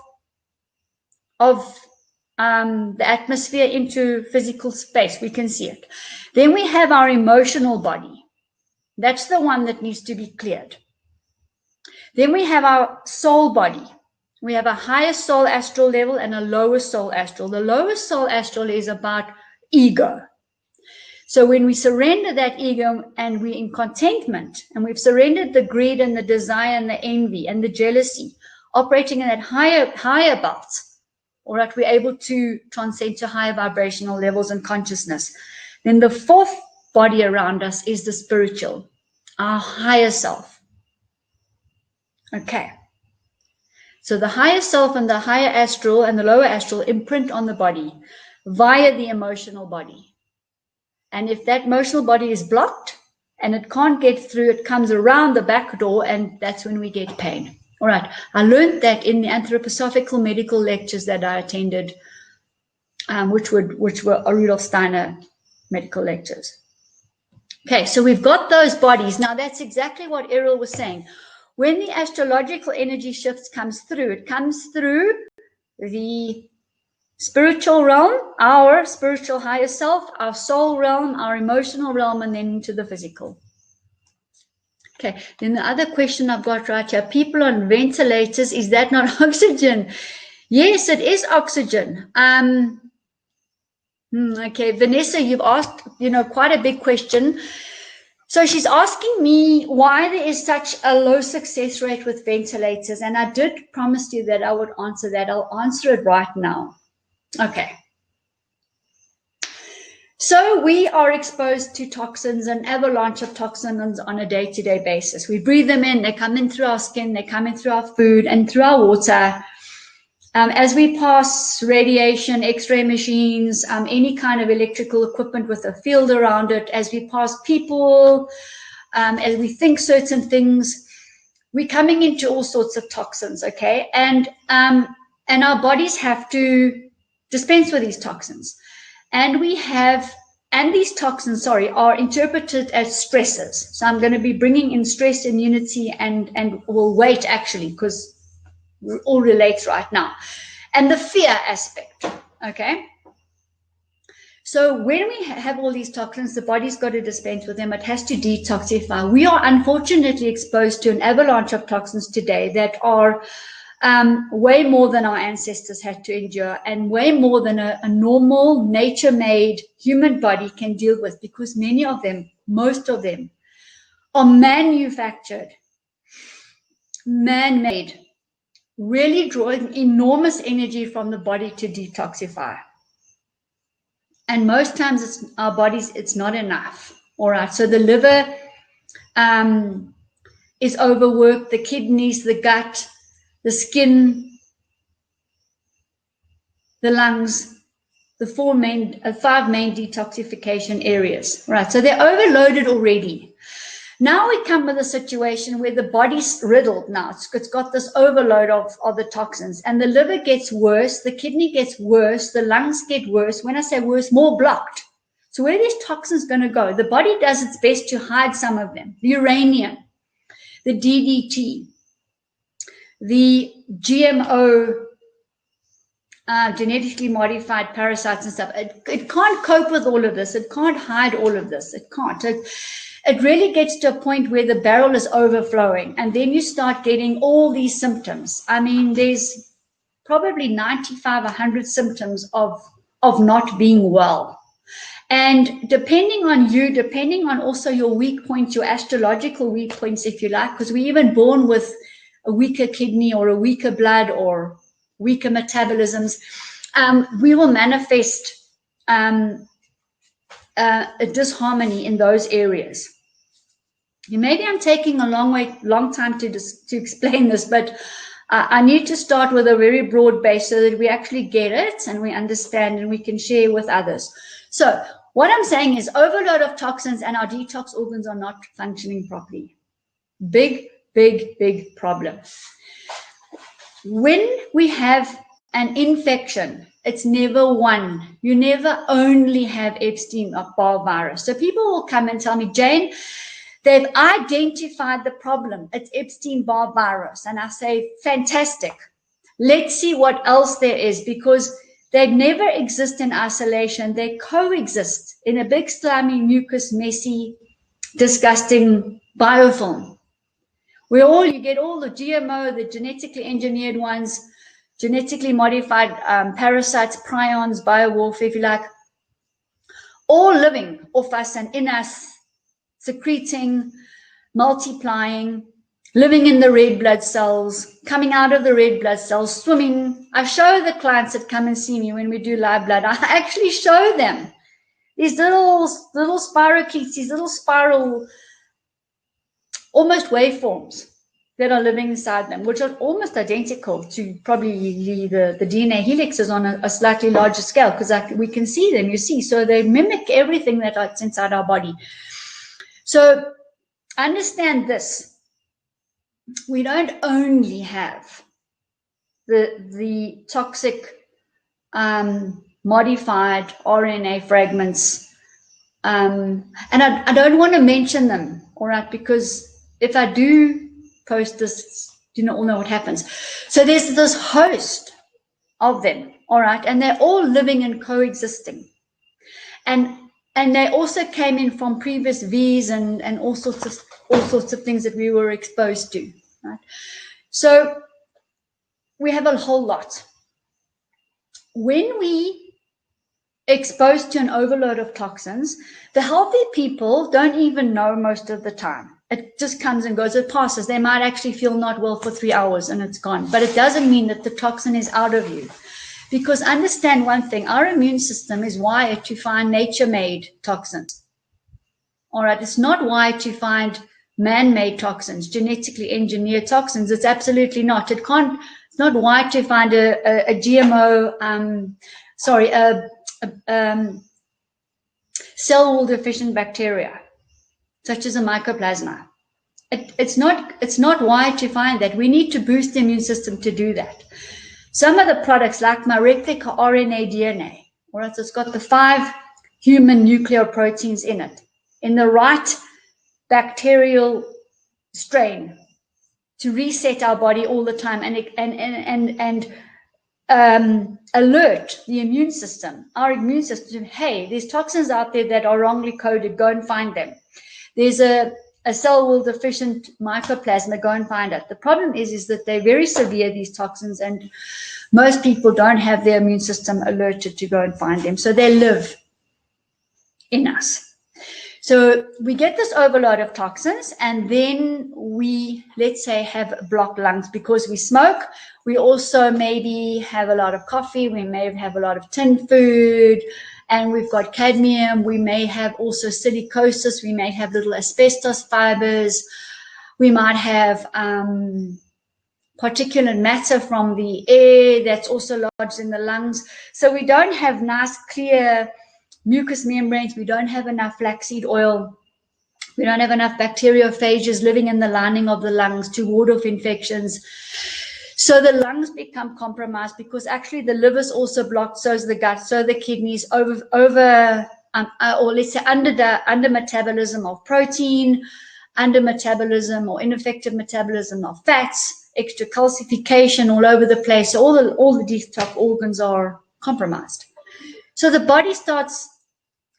the atmosphere into physical space. We can see it. Then we have our emotional body. That's the one that needs to be cleared. Then we have our soul body. We have a higher soul astral level and a lower soul astral. The lower soul astral is about ego. So when we surrender that ego and we're in contentment and we've surrendered the greed and the desire and the envy and the jealousy, operating in that higher belt, or that we're able to transcend to higher vibrational levels and consciousness. Then the 4th body around us is the spiritual, our higher self. Okay. So the higher self and the higher astral and the lower astral imprint on the body via the emotional body. And if that emotional body is blocked and it can't get through, it comes around the back door, and that's when we get pain. All right. I learned that in the anthroposophical medical lectures that I attended, which were Rudolf Steiner medical lectures. Okay, so we've got those bodies. Now that's exactly what Errol was saying. When the astrological energy shifts comes through, it comes through the spiritual realm, our spiritual higher self, our soul realm, our emotional realm, and then into the physical. Okay, then the other question I've got right here, people on ventilators, is that not oxygen? Yes, it is oxygen. Okay, Vanessa, you've asked, quite a big question. So she's asking me why there is such a low success rate with ventilators. And I did promise you that I would answer that. I'll answer it right now. Okay. So we are exposed to toxins, an avalanche of toxins on a day-to-day basis. We breathe them in, they come in through our skin, they come in through our food and through our water. As we pass radiation, X-ray machines, any kind of electrical equipment with a field around it, as we pass people, as we think certain things, we're coming into all sorts of toxins, okay? And our bodies have to dispense with these toxins. And these toxins, are interpreted as stresses. So I'm going to be bringing in stress, immunity, and we'll wait actually, because it all relates right now. And the fear aspect, okay? So when we have all these toxins, the body's got to dispense with them. It has to detoxify. We are unfortunately exposed to an avalanche of toxins today that are way more than our ancestors had to endure, and way more than a normal nature-made human body can deal with, because many of them, most of them, are manufactured, man-made, really drawing enormous energy from the body to detoxify. And most times our bodies, it's not enough. All right, so the liver is overworked, the kidneys, the gut, the skin, the lungs, the 5 main detoxification areas. Right, so they're overloaded already. Now we come with a situation where the body's riddled now. It's got this overload of the toxins, and the liver gets worse, the kidney gets worse, the lungs get worse. When I say worse, more blocked. So where are these toxins going to go? The body does its best to hide some of them. The uranium, the DDT, the GMO, genetically modified parasites and stuff. It can't cope with all of this. It can't hide all of this. It can't. It really gets to a point where the barrel is overflowing, and then you start getting all these symptoms. I mean, there's probably 95, 100 symptoms of not being well. And depending on you, depending on also your weak points, your astrological weak points, if you like, because we're even born with a weaker kidney or a weaker blood or weaker metabolisms, we will manifest a disharmony in those areas. Maybe I'm taking a long time to explain this, but I need to start with a very broad base so that we actually get it and we understand and we can share with others. So what I'm saying is overload of toxins and our detox organs are not functioning properly. Big, big, big problem. When we have an infection, it's never one. You never only have Epstein-Barr virus. So people will come and tell me, Jane, they've identified the problem. It's Epstein-Barr virus. And I say, fantastic. Let's see what else there is, because they never exist in isolation. They coexist in a big, slimy, mucus, messy, disgusting biofilm. You get all the GMO, the genetically engineered ones, genetically modified parasites, prions, biowarfare, if you like, all living off us and in us, secreting, multiplying, living in the red blood cells, coming out of the red blood cells, swimming. I show the clients that come and see me when we do live blood, I actually show them these little spirochetes, these little spiral, almost waveforms that are living inside them, which are almost identical to probably the DNA helixes on a slightly larger scale, because we can see them, you see. So they mimic everything that's inside our body. So understand this. We don't only have the toxic modified RNA fragments, and I don't want to mention them, all right, because if I do post this, you all know what happens. So there's this host of them, all right, and they're all living and coexisting. And they also came in from previous V's and all sorts of things that we were exposed to, right? So we have a whole lot. When we exposed to an overload of toxins, the healthy people don't even know most of the time. It just comes and goes, it passes. They might actually feel not well for 3 hours and it's gone. But it doesn't mean that the toxin is out of you. Because understand one thing, our immune system is wired to find nature-made toxins. All right, it's not wired to find man-made toxins, genetically engineered toxins. It's absolutely not. It's not wired to find a GMO, cell wall deficient bacteria, such as a mycoplasma. It's not wired to find that. We need to boost the immune system to do that. Some of the products, like my replica RNA DNA, all right, so it's got the 5 human nucleoproteins in it, in the right bacterial strain to reset our body all the time and alert the immune system, our immune system, hey, there's toxins out there that are wrongly coded, go and find them. There's a cell wall deficient mycoplasma, go and find it. The problem is that they're very severe, these toxins, and most people don't have their immune system alerted to go and find them. So they live in us. So we get this overload of toxins, and then we, let's say, have blocked lungs because we smoke. We also maybe have a lot of coffee. We may have a lot of tin food, and we've got cadmium. We may have also silicosis. We may have little asbestos fibers. We might have particulate matter from the air that's also lodged in the lungs. So we don't have nice, clear mucous membranes. We don't have enough flaxseed oil. We don't have enough bacteriophages living in the lining of the lungs to ward off infections. So the lungs become compromised because actually the liver's also blocked, so is the gut, so the kidneys, or let's say under metabolism of protein, under metabolism or ineffective metabolism of fats, extra calcification all over the place. So all the detox organs are compromised. So the body starts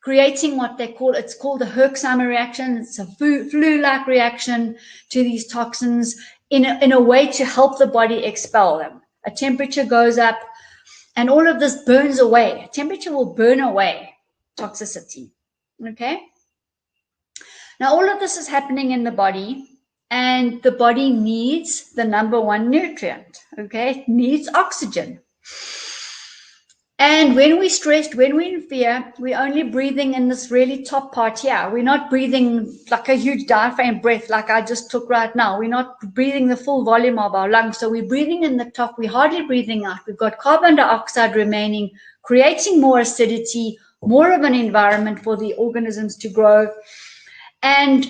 creating what they call, it's called a Herxheimer reaction. It's a flu-like reaction to these toxins in a way to help the body expel them. A temperature goes up and all of this burns away. Temperature will burn away toxicity, okay? Now, all of this is happening in the body, and the body needs the #1 nutrient, okay? It needs oxygen. And when we're stressed, when we're in fear, we're only breathing in this really top part here. We're not breathing like a huge diaphragm breath like I just took right now. We're not breathing the full volume of our lungs. So we're breathing in the top. We're hardly breathing out. We've got carbon dioxide remaining, creating more acidity, more of an environment for the organisms to grow. And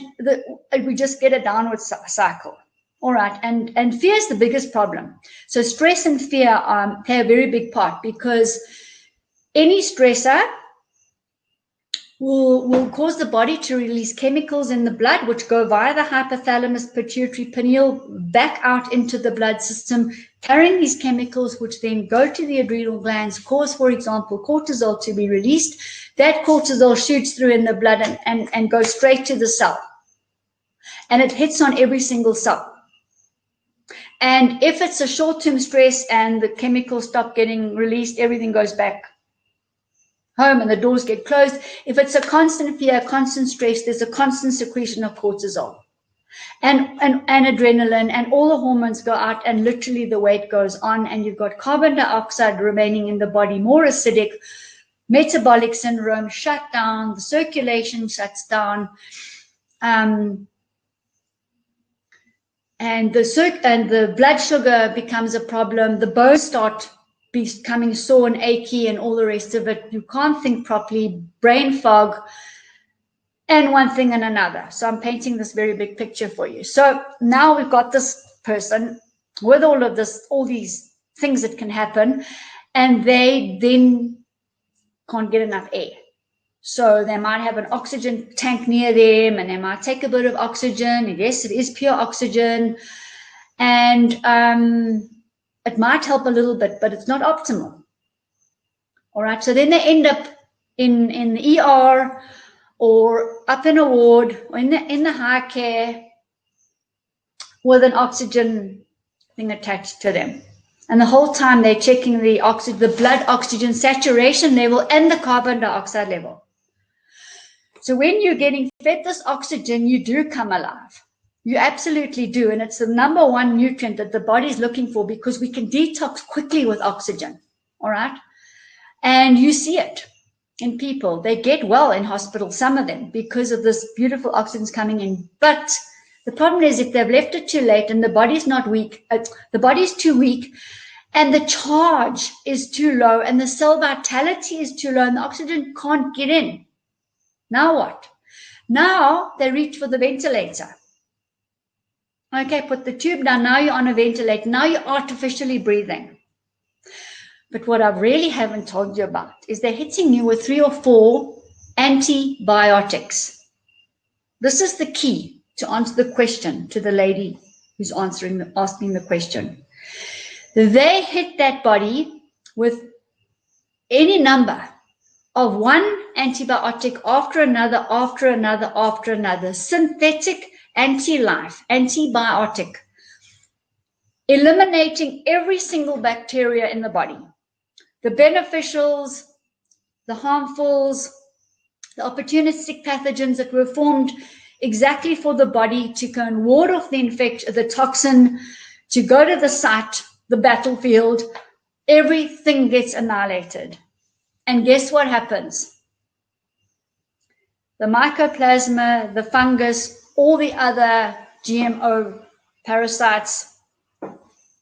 we just get a downward cycle. All right. And fear is the biggest problem. So stress and fear play a very big part, because any stressor will cause the body to release chemicals in the blood, which go via the hypothalamus, pituitary, pineal, back out into the blood system, carrying these chemicals, which then go to the adrenal glands, cause, for example, cortisol to be released. That cortisol shoots through in the blood and goes straight to the cell. And it hits on every single cell. And if it's a short-term stress and the chemicals stop getting released, everything goes back home and the doors get closed. If it's a constant fear, constant stress, there's a constant secretion of cortisol and adrenaline, and all the hormones go out, and literally the weight goes on, and you've got carbon dioxide remaining in the body, more acidic, metabolic syndrome shut down, the circulation shuts down, and the blood sugar becomes a problem. The bones start becoming sore and achy and all the rest of it. You can't think properly, brain fog, and one thing and another. So I'm painting this very big picture for you. So now we've got this person with all of this, all these things that can happen, and they then can't get enough air. So they might have an oxygen tank near them, and they might take a bit of oxygen. And yes, it is pure oxygen. And it might help a little bit, but it's not optimal. All right, so then they end up in the ER or up in a ward or in the high care with an oxygen thing attached to them. And the whole time they're checking the blood oxygen saturation level and the carbon dioxide level. So when you're getting fed this oxygen, you do come alive. You absolutely do. And it's the number one nutrient that the body is looking for, because we can detox quickly with oxygen. All right. And you see it in people. They get well in hospital, some of them, because of this beautiful oxygen's coming in. But the problem is, if they've left it too late and the body's not weak, the body's too weak, and the charge is too low, and the cell vitality is too low, and the oxygen can't get in. Now what? Now they reach for the ventilator. Okay, put the tube down. Now you're on a ventilator. Now you're artificially breathing. But what I really haven't told you about is they're hitting you with 3 or 4 antibiotics. This is the key to answer the question to the lady who's asking the question. They hit that body with any number of one antibiotic after another, synthetic anti-life, antibiotic, eliminating every single bacteria in the body, the beneficials, the harmfuls, the opportunistic pathogens that were formed exactly for the body to go and ward off the infection, the toxin, to go to the site, the battlefield. Everything gets annihilated. And guess what happens? The mycoplasma, the fungus, all the other GMO parasites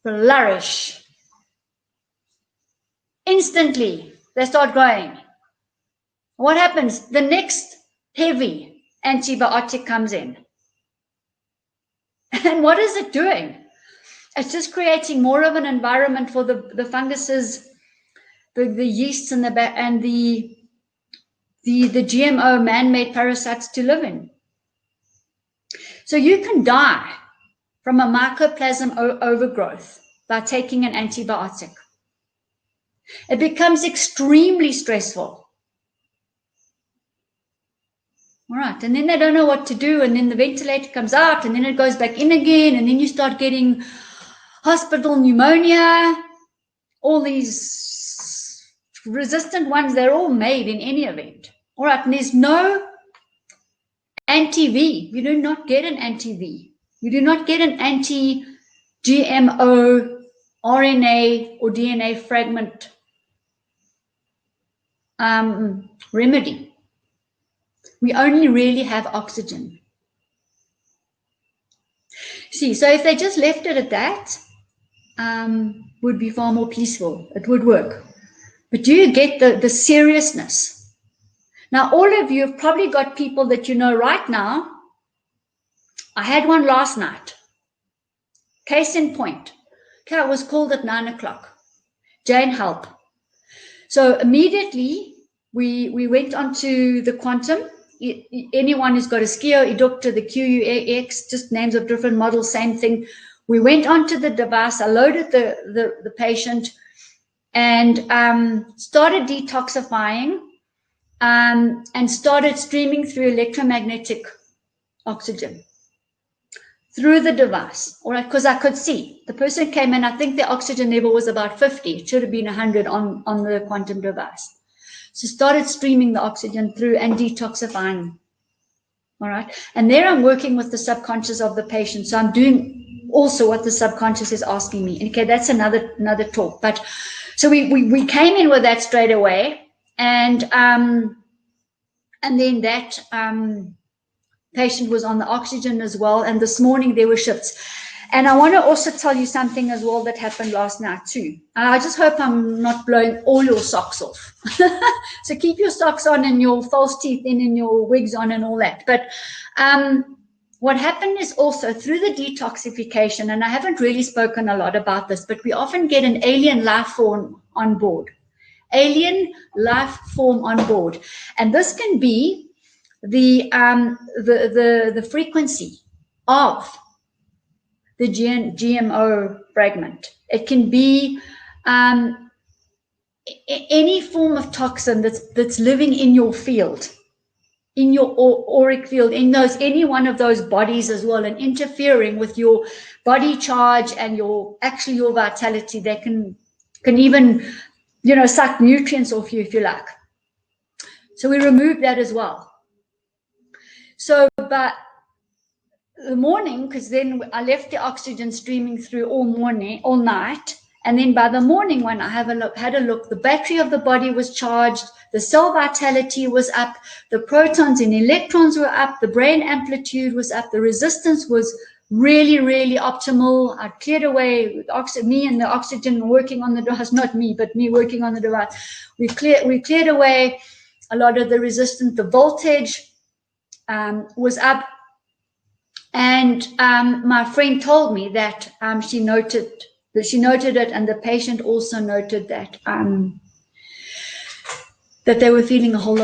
flourish. Instantly, they start growing. What happens? The next heavy antibiotic comes in. And what is it doing? It's just creating more of an environment for the funguses, the yeasts and the GMO man-made parasites to live in. So you can die from a mycoplasma overgrowth by taking an antibiotic. It becomes extremely stressful. All right, and then they don't know what to do, and then the ventilator comes out, and then it goes back in again, and then you start getting hospital pneumonia, all these resistant ones, they're all made in any event. All right, and there's no anti-V. You do not get an anti-V. You do not get an anti-GMO RNA or DNA fragment remedy. We only really have oxygen. See, so if they just left it at that, would be far more peaceful. It would work. But do you get the seriousness? Now, all of you have probably got people that you know right now. I had one last night. Case in point. Okay, I was called at 9 o'clock. Jane, help. So immediately we went onto the quantum. Anyone who's got a SKIO, EDUCTA, the QUX, just names of different models, same thing. We went onto the device. I loaded the patient and started detoxifying and started streaming through electromagnetic oxygen through the device, all right, because I could see. The person came in, I think the oxygen level was about 50. It should have been 100 on the quantum device. So started streaming the oxygen through and detoxifying, all right? And there I'm working with the subconscious of the patient. So I'm doing also what the subconscious is asking me. Okay, that's another talk. But so we came in with that straight away. And then that patient was on the oxygen as well. And this morning there were shifts. And I want to also tell you something as well that happened last night too. I just hope I'm not blowing all your socks off. So keep your socks on and your false teeth in and your wigs on and all that. But what happened is also through the detoxification, and I haven't really spoken a lot about this, but we often get an alien life form on board. Alien life form on board. And this can be the frequency of the GMO fragment. It can be any form of toxin that's living in your field, in your auric field, in any one of those bodies as well, and interfering with your body charge and your vitality. They can even, suck nutrients off you if you like. So we remove that as well. So, but the morning, because then I left the oxygen streaming through all night, and then by the morning when I had a look, the battery of the body was charged, the cell vitality was up, the protons and electrons were up, the brain amplitude was up, the resistance was really, really optimal. I cleared away with me and the oxygen working on the device, not me, but me working on the device. We cleared away a lot of the resistance. The voltage was up. And my friend told me that she noted it, and the patient also noted that that they were feeling a whole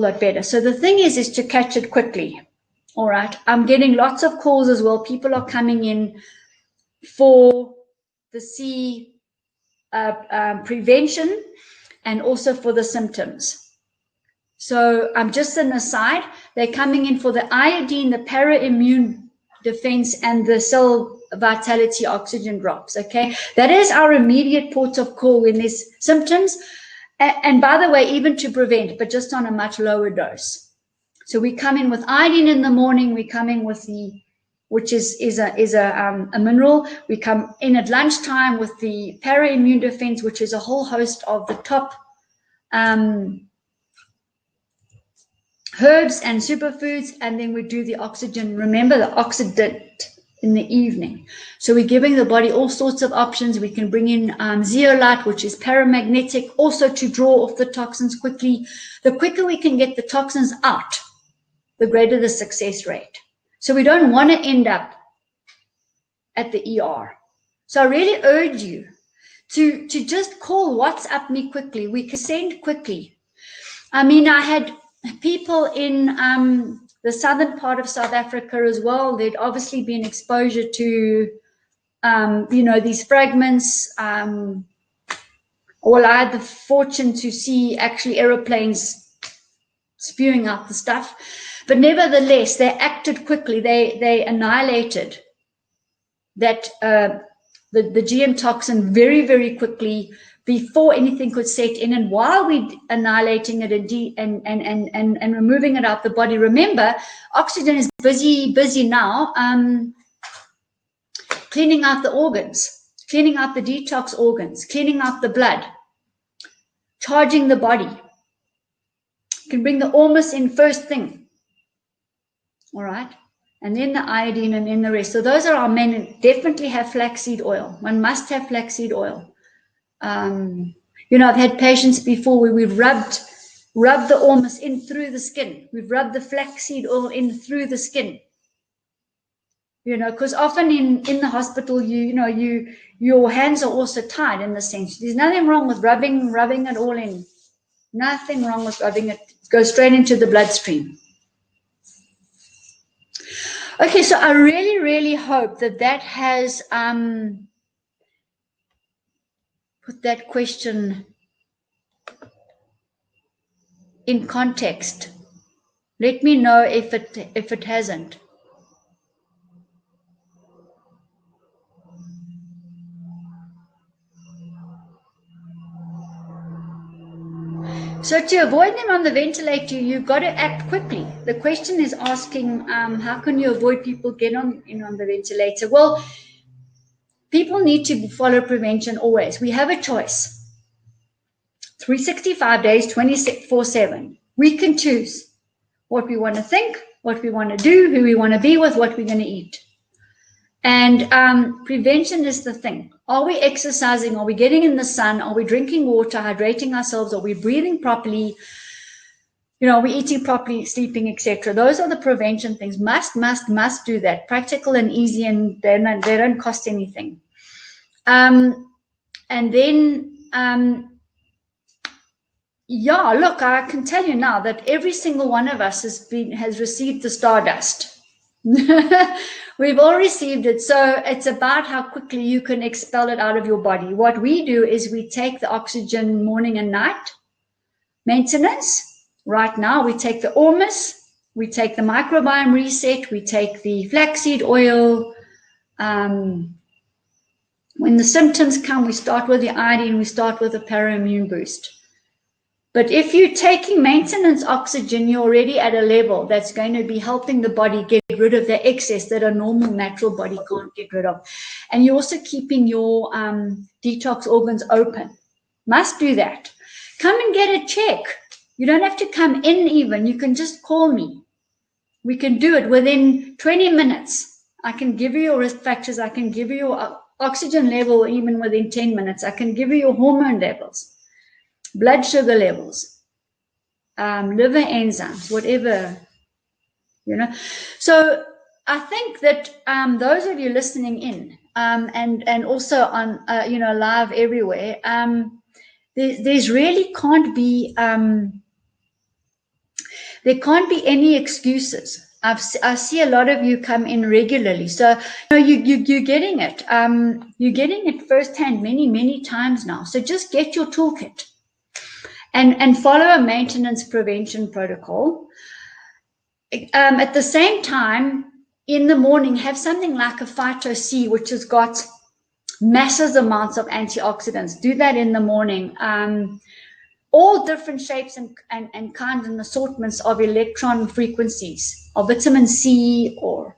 lot better. So the thing is to catch it quickly. All right. I'm getting lots of calls as well. People are coming in for the C prevention and also for the symptoms. So I'm just an aside. They're coming in for the iodine, the para-immune defense, and the cell vitality oxygen drops. Okay, that is our immediate port of call when there's symptoms. And by the way, even to prevent, but just on a much lower dose. So we come in with iodine in the morning. We come in with which is a mineral. We come in at lunchtime with the para-immune defense, which is a whole host of the top herbs and superfoods, and then we do the oxygen. Remember the oxidant in the evening. So we're giving the body all sorts of options. We can bring in zeolite, which is paramagnetic, also to draw off the toxins quickly. The quicker we can get the toxins out, the greater the success rate. So we don't want to end up at the ER. So I really urge you to just call WhatsApp me quickly. We can send quickly. I mean, I had people in the southern part of South Africa as well. There'd obviously been exposure to, these fragments. Well, I had the fortune to see actually aeroplanes spewing out the stuff. But nevertheless, they acted quickly. They annihilated that the GM toxin very, very quickly before anything could set in. And while we're annihilating it and removing it out the body, remember, oxygen is busy now cleaning out the organs, cleaning out the detox organs, cleaning out the blood, charging the body. You can bring the ormus in first thing. All right. And then the iodine and then the rest. So those are our men. Definitely have flaxseed oil. One must have flaxseed oil. You know, I've had patients before where we've rubbed the ormus in through the skin. We've rubbed the flaxseed oil in through the skin. You know, because often in the hospital, your hands are also tied in the sense. There's nothing wrong with rubbing it all in. Nothing wrong with rubbing it. It goes straight into the bloodstream. Okay, so I really, really hope that has put that question in context. Let me know if it hasn't. So to avoid them on the ventilator, you've got to act quickly. The question is asking, how can you avoid people getting on the ventilator? Well, people need to follow prevention always. We have a choice. 365 days, 24/7. We can choose what we want to think, what we want to do, who we want to be with, what we're going to eat. And prevention is the thing. Are we exercising? Are we getting in the sun? Are we drinking water, hydrating ourselves? Are we breathing properly? You know, are we eating properly, sleeping, etc.? Those are the prevention things. Must do that. Practical and easy, and they don't cost anything. And then, yeah, look, I can tell you now that every single one of us has received the stardust. We've all received it. So it's about how quickly you can expel it out of your body. What we do is we take the oxygen morning and night maintenance. Right now, we take the ormus, we take the microbiome reset, we take the flaxseed oil. When the symptoms come, we start with the iodine, we start with a para-immune boost. But if you're taking maintenance oxygen, you're already at a level that's going to be helping the body get rid of the excess that a normal natural body can't get rid of. And you're also keeping your detox organs open. Must do that. Come and get a check. You don't have to come in even. You can just call me. We can do it within 20 minutes. I can give you your risk factors. I can give you your oxygen level even within 10 minutes. I can give you your hormone levels, blood sugar levels, liver enzymes, whatever, you know. So I think that those of you listening in and also on, live everywhere, there's really can't be, there can't be any excuses. I see a lot of you come in regularly. So you're getting it. You're getting it firsthand many times now. So just get your toolkit. And follow a maintenance prevention protocol. At the same time, in the morning, have something like a Phyto C, which has got massive amounts of antioxidants. Do that in the morning. All different shapes and kinds and assortments of electron frequencies, or vitamin C, or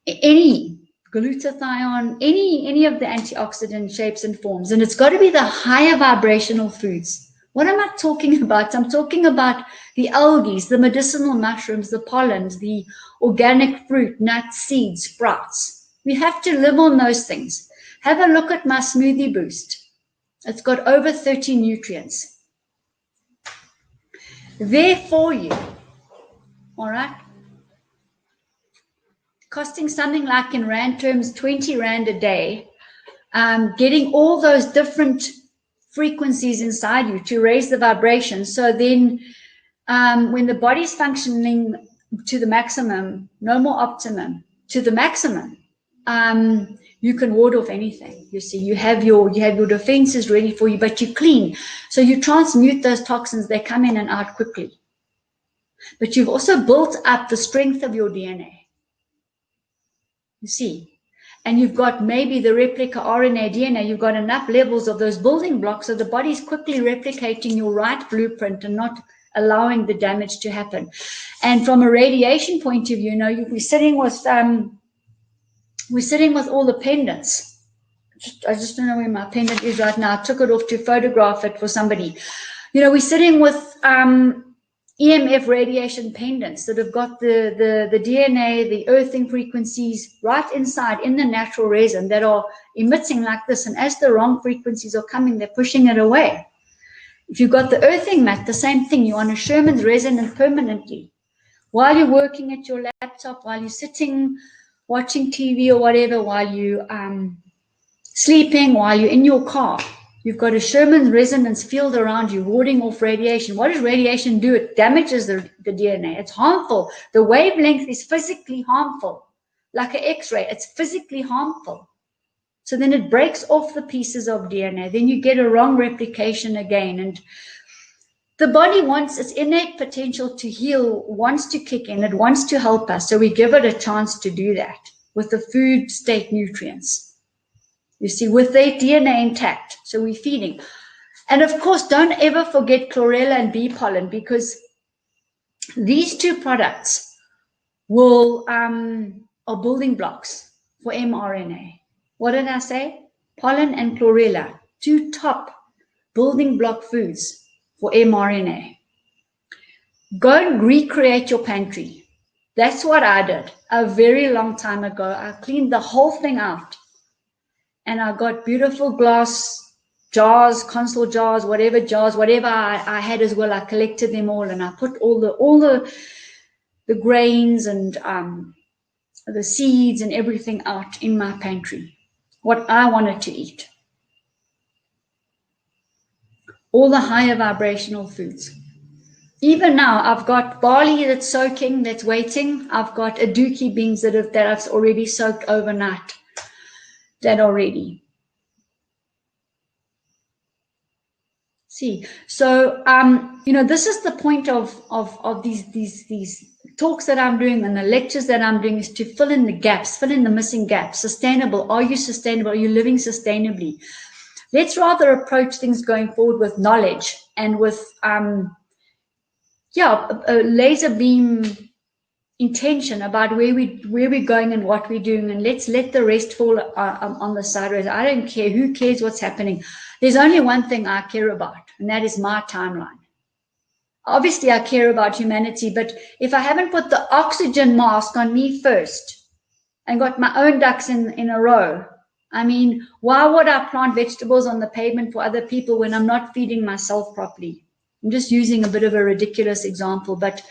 any glutathione, any of the antioxidant shapes and forms. And it's got to be the higher vibrational foods. What am I talking about? I'm talking about the algae, the medicinal mushrooms, the pollens, the organic fruit, nuts, seeds, sprouts. We have to live on those things. Have a look at my smoothie boost. It's got over 30 nutrients there for you. All right. Costing something like, in Rand terms, 20 Rand a day, getting all those different frequencies inside you to raise the vibration. So then when the body's functioning to the maximum, no more optimum, to the maximum, you can ward off anything. You see, you have your defenses ready for you, but you're clean. So you transmute those toxins, they come in and out quickly. But you've also built up the strength of your DNA. You see, and you've got maybe the replica RNA, DNA, you've got enough levels of those building blocks so the body's quickly replicating your right blueprint and not allowing the damage to happen. And from a radiation point of view, we're sitting with all the pendants. I just don't know where my pendant is right now. I took it off to photograph it for somebody. You know, we're sitting with EMF radiation pendants that have got the DNA, the earthing frequencies right inside in the natural resin that are emitting like this. And as the wrong frequencies are coming, they're pushing it away. If you've got the earthing mat, the same thing. You're on a Sherman's resonance permanently. While you're working at your laptop, while you're sitting, watching TV or whatever, while you're sleeping, while you're in your car, you've got a Sherman's resonance field around you, warding off radiation. What does radiation do? It damages the DNA. It's harmful. The wavelength is physically harmful. Like an X-ray, it's physically harmful. So then it breaks off the pieces of DNA. Then you get a wrong replication again. And the body wants its innate potential to heal, wants to kick in. It wants to help us. So we give it a chance to do that with the food state nutrients. You see, with their DNA intact. So we're feeding. And of course, don't ever forget chlorella and bee pollen, because these two products will are building blocks for mRNA. What did I say? Pollen and chlorella, two top building block foods for mRNA. Go and recreate your pantry. That's what I did a very long time ago. I cleaned the whole thing out. And I got beautiful glass jars, console jars, whatever I had as well. I collected them all, and I put all the grains and the seeds and everything out in my pantry. What I wanted to eat. All the higher vibrational foods. Even now, I've got barley that's soaking, that's waiting. I've got aduki beans that I've already soaked overnight. That already. See, so you know, this is the point of these talks that I'm doing and the lectures that I'm doing, is to fill in the gaps, fill in the missing gaps. Sustainable. Are you sustainable? Are you living sustainably? Let's rather approach things going forward with knowledge and with a laser beam intention about where we're going and what we're doing, and let's let the rest fall on the sideways. I don't care. Who cares what's happening? There's only one thing I care about, and that is my timeline. Obviously, I care about humanity, but if I haven't put the oxygen mask on me first and got my own ducks in a row, I mean, why would I plant vegetables on the pavement for other people when I'm not feeding myself properly? I'm just using a bit of a ridiculous example, but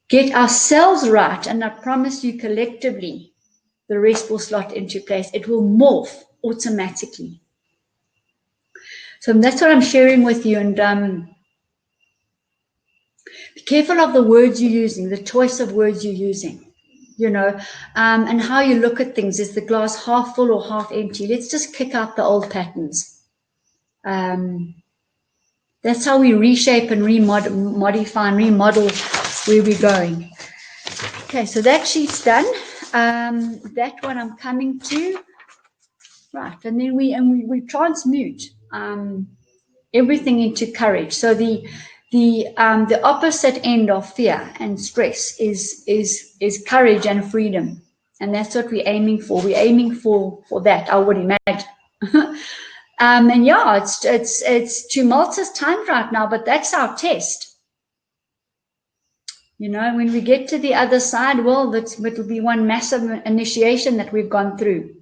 get ourselves right, and I promise you collectively, the rest will slot into place. It will morph automatically. So that's what I'm sharing with you. And be careful of the words you're using, the choice of words you're using, you know, and how you look at things. Is the glass half full or half empty? Let's just kick out the old patterns. That's how we reshape and modify and remodel where we're going. Okay, so that sheet's done. That one I'm coming to. Right, and then we transmute everything into courage. So the opposite end of fear and stress is courage and freedom, and that's what we're aiming for. We're aiming for that, I would imagine. And yeah, it's tumultuous times right now, but that's our test. You know, when we get to the other side, well, it'll be one massive initiation that we've gone through.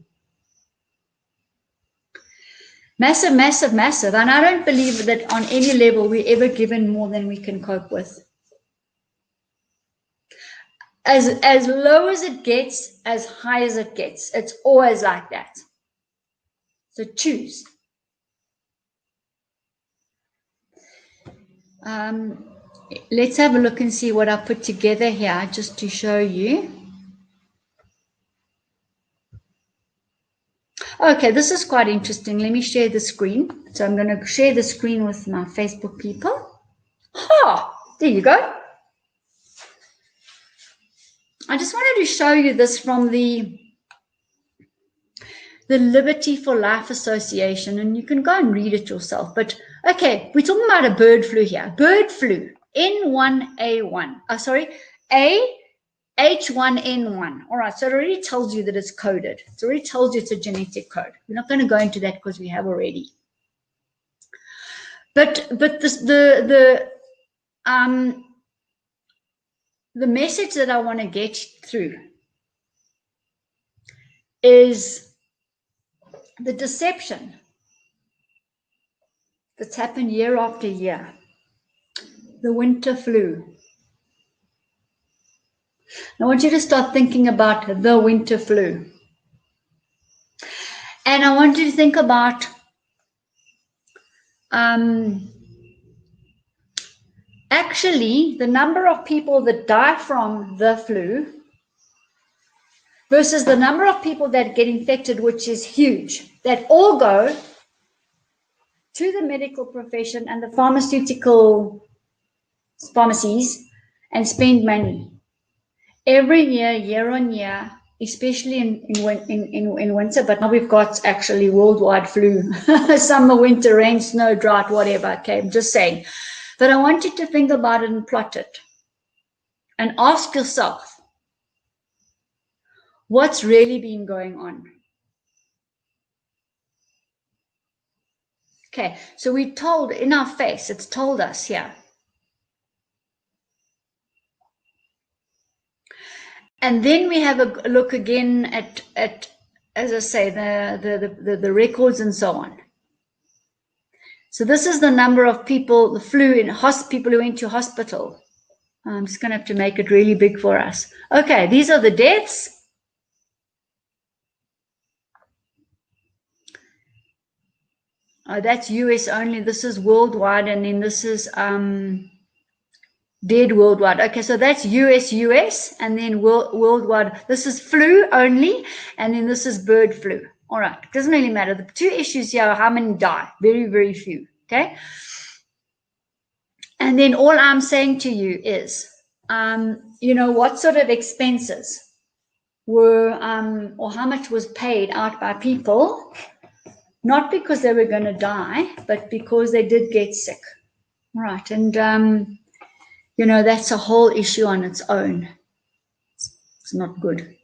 Massive, massive, massive. And I don't believe that on any level we're ever given more than we can cope with. As low as it gets, as high as it gets. It's always like that. So choose. Let's have a look and see what I put together here just to show you. Okay, this is quite interesting. Let me share the screen. So I'm going to share the screen with my Facebook people. There you go. I just wanted to show you this from the Liberty for Life Association, and you can go and read it yourself. But okay, we're talking about a bird flu here. Bird flu, N1A1. H1N1. All right, so it already tells you that it's coded. It's already tells you it's a genetic code. We're not going to go into that because we have already. But the message that I want to get through is the deception that's happened year after year. The winter flu. I want you to start thinking about the winter flu. And I want you to think about actually the number of people that die from the flu versus the number of people that get infected, which is huge, that all go to the medical profession and the pharmacies and spend money every year, year on year, especially in winter. But now we've got actually worldwide flu, summer, winter, rain, snow, drought, whatever. Okay, I'm just saying. But I want you to think about it and plot it and ask yourself, what's really been going on? Okay, so we told in our face, it's told us here. And then we have a look again at as I say, the records and so on. So this is the number of people, the flu in people who went to hospital. I'm just going to have to make it really big for us. Okay, these are the deaths. That's US only. This is worldwide, and then this is dead worldwide. Okay, so that's US, and then worldwide. This is flu only, and then this is bird flu. All right, doesn't really matter. The two issues here are how many die. Very, very few. Okay. And then all I'm saying to you is, what sort of expenses were, or how much was paid out by people, not because they were going to die, but because they did get sick. All right. And, that's a whole issue on its own. It's not good.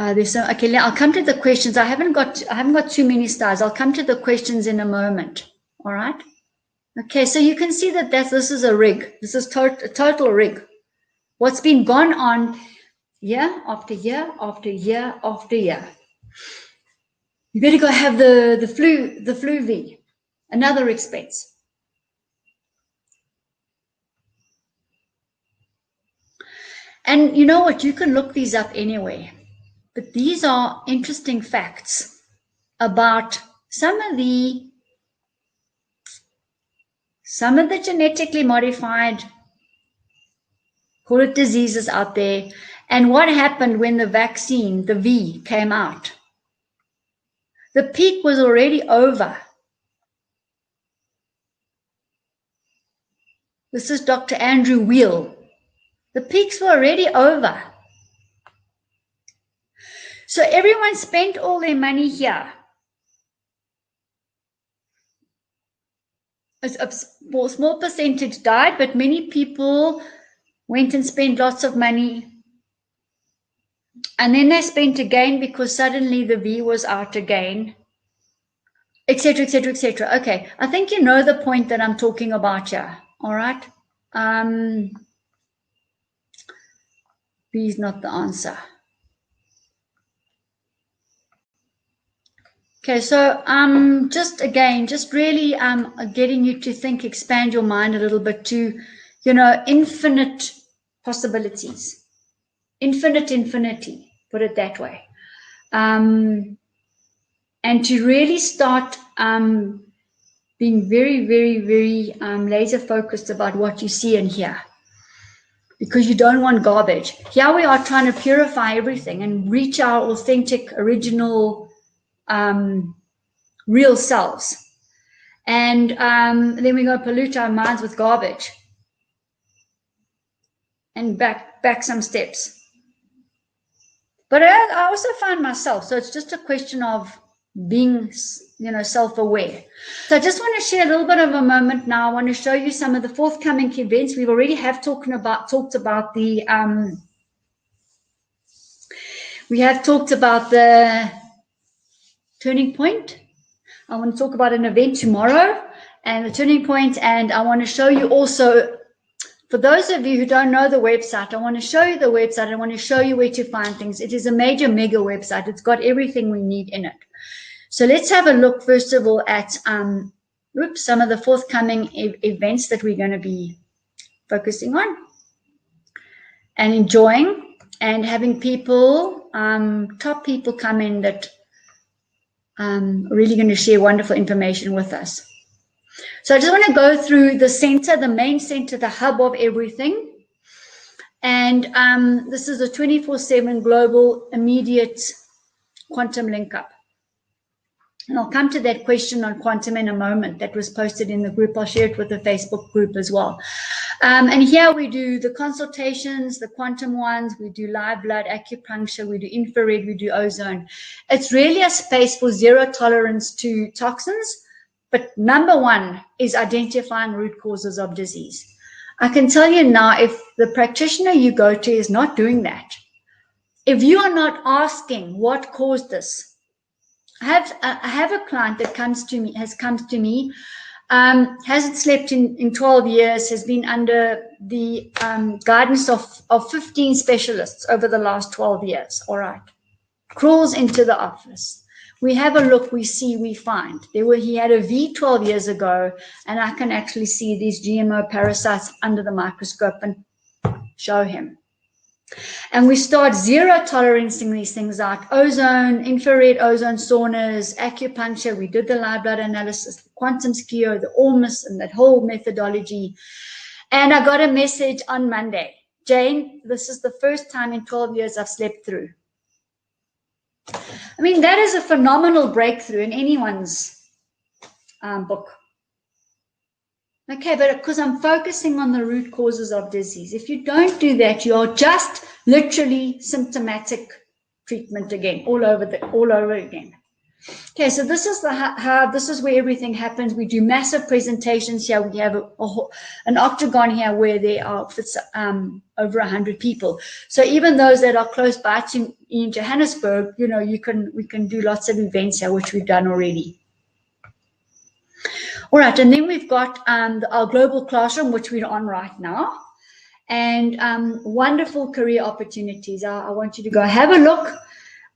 Okay, I'll come to the questions. I haven't got too many stars. I'll come to the questions in a moment. All right. Okay, so you can see that this is a rig. This is a total rig. What's been gone on year after year after year after year. You got to go have the flu V, another expense. And you know what? You can look these up anyway. But these are interesting facts about some of the genetically modified, call it diseases out there, and what happened when the vaccine, the V, came out. The peak was already over. This is Dr. Andrew Weil. The peaks were already over. So everyone spent all their money here. A small percentage died, but many people went and spent lots of money. And then they spent again because suddenly the V was out again, etc., etc., etc. Okay, I think you know the point that I'm talking about here. All right. B is not the answer. Okay, so just really getting you to think, expand your mind a little bit to, infinite possibilities, infinity, put it that way, and to really start being very, very, very laser focused about what you see and hear, because you don't want garbage. Here we are trying to purify everything and reach our authentic, original, real selves, and then we go pollute our minds with garbage and back some steps. But I also find myself, so it's just a question of being self-aware. So I just want to share a little bit of a moment now. I want to show you some of the forthcoming events. We've already talked about the turning point. I want to talk about an event tomorrow and the turning point, and I want to show you also, for those of you who don't know the website, I want to show you the website. I want to show you where to find things. It is a major mega website. It's got everything we need in it. So let's have a look first of all at some of the forthcoming events that we're going to be focusing on and enjoying, and having people, top people come in that really going to share wonderful information with us. So I just want to go through the center, the main center, the hub of everything. And this is a 24/7 global immediate quantum link up. And I'll come to that question on quantum in a moment that was posted in the group. I'll share it with the Facebook group as well. And here we do the consultations, the quantum ones, we do live blood, acupuncture, we do infrared, we do ozone. It's really a space for zero tolerance to toxins. But number one is identifying root causes of disease. I can tell you now, if the practitioner you go to is not doing that, if you are not asking what caused this, I have a client that has come to me, hasn't slept in 12 years, has been under the guidance of 15 specialists over the last 12 years, all right, crawls into the office. We have a look, we see, we find. He had a V 12 years ago, and I can actually see these GMO parasites under the microscope and show him. And we start zero tolerancing these things out. Ozone, infrared ozone saunas, acupuncture. We did the live blood analysis, the quantum skio, the Ormus, and that whole methodology. And I got a message on Monday. Jane, this is the first time in 12 years I've slept through. I mean, that is a phenomenal breakthrough in anyone's book. Okay, but because I'm focusing on the root causes of disease. If you don't do that, you are just literally symptomatic treatment again, all over again. Okay, so this is the hub. This is where everything happens. We do massive presentations here. We have an octagon here where there are over 100 people. So even those that are close by to in Johannesburg, you know, we can do lots of events here, which we've done already. All right, and then we've got our global classroom, which we're on right now, and wonderful career opportunities. I want you to go have a look.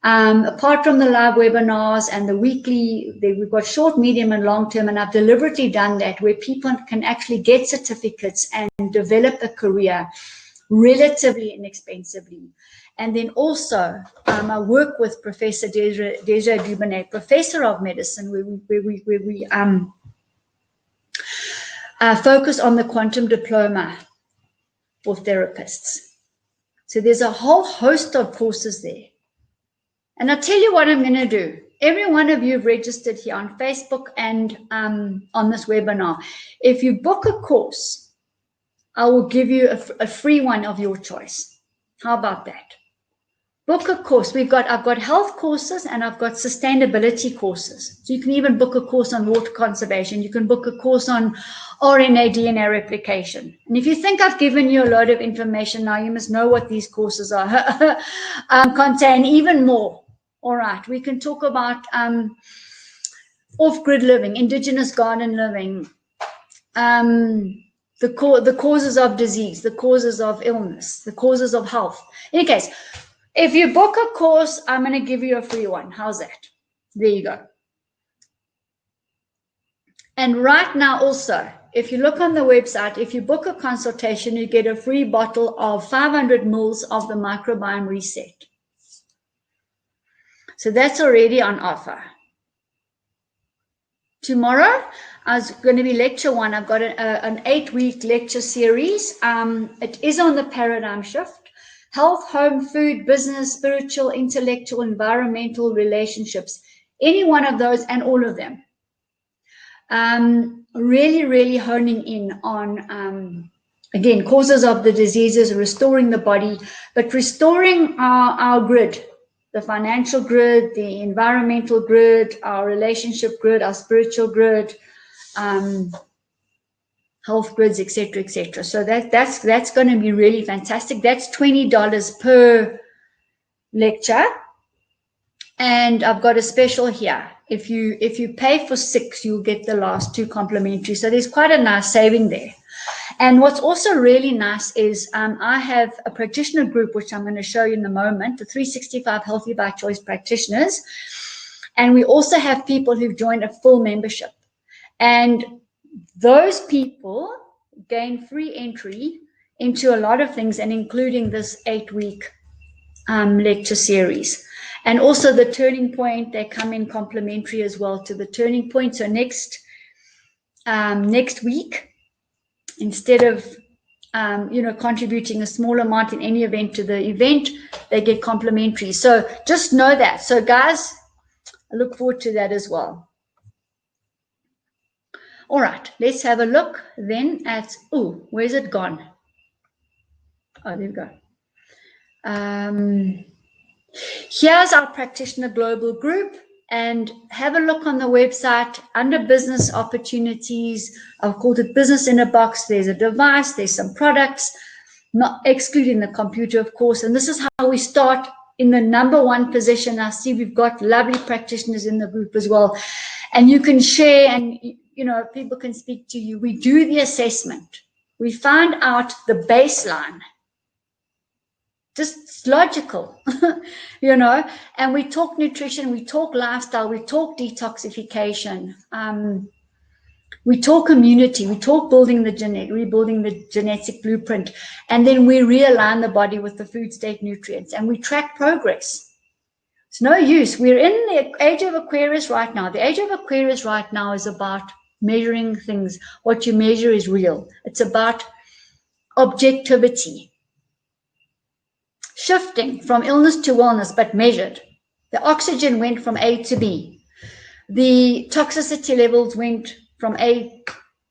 Apart from the live webinars and the weekly, we've got short, medium, and long term, and I've deliberately done that where people can actually get certificates and develop a career relatively inexpensively. And then also, I work with Professor Deja Dubonnet, Professor of Medicine, where we focus on the quantum diploma for therapists. So there's a whole host of courses there. And I'll tell you what I'm going to do. Every one of you have registered here on Facebook and on this webinar. If you book a course, I will give you a free one of your choice. How about that? Book a course. I've got health courses and I've got sustainability courses. So you can even book a course on water conservation. You can book a course on RNA, DNA replication. And if you think I've given you a lot of information now, you must know what these courses are. Contain even more. All right, we can talk about off-grid living, indigenous garden living, the causes of disease, the causes of illness, the causes of health. In any case, if you book a course, I'm going to give you a free one. How's that? There you go. And right now also, if you look on the website, if you book a consultation, you get a free bottle of 500 mils of the microbiome reset. So that's already on offer. Tomorrow, I was going to be lecture one. I've got an 8-week lecture series. It is on the paradigm shift. Health, home, food, business, spiritual, intellectual, environmental, relationships. Any one of those and all of them. Really, really honing in on, again, causes of the diseases, restoring the body, but restoring our grid. The financial grid, the environmental grid, our relationship grid, our spiritual grid, health grids, etc., etc. So that's going to be really fantastic. That's $20 per lecture, And I've got a special here. If you pay for 6, you'll get the last 2 complimentary. So there's quite a nice saving there. And what's also really nice is I have a practitioner group, which I'm going to show you in a moment, the 365 Healthy by Choice practitioners. And we also have people who've joined a full membership. And those people gain free entry into a lot of things, and including this 8-week lecture series. And also the Turning Point, they come in complimentary as well to the Turning Point. So next week, instead of contributing a small amount in any event to the event, they get complimentary. So just know that. So guys, I look forward to that as well. All right, let's have a look then at, where's it gone? Oh, there we go. Here's our practitioner global group, and have a look on the website under business opportunities. I've called it business in a box. There's a device, there's some products, not excluding the computer, of course. And this is how we start in the #1 position. I see we've got lovely practitioners in the group as well. And you can share, and people can speak to you. We do the assessment. We find out the baseline. Just logical, and we talk nutrition, we talk lifestyle, we talk detoxification, we talk community, we talk rebuilding the genetic blueprint, and then we realign the body with the food state nutrients, and we track progress. It's no use. We're in the age of Aquarius right now. The age of Aquarius right now is about measuring things. What you measure is real. It's about objectivity. Shifting from illness to wellness, but measured. The oxygen went from A to B. The toxicity levels went from A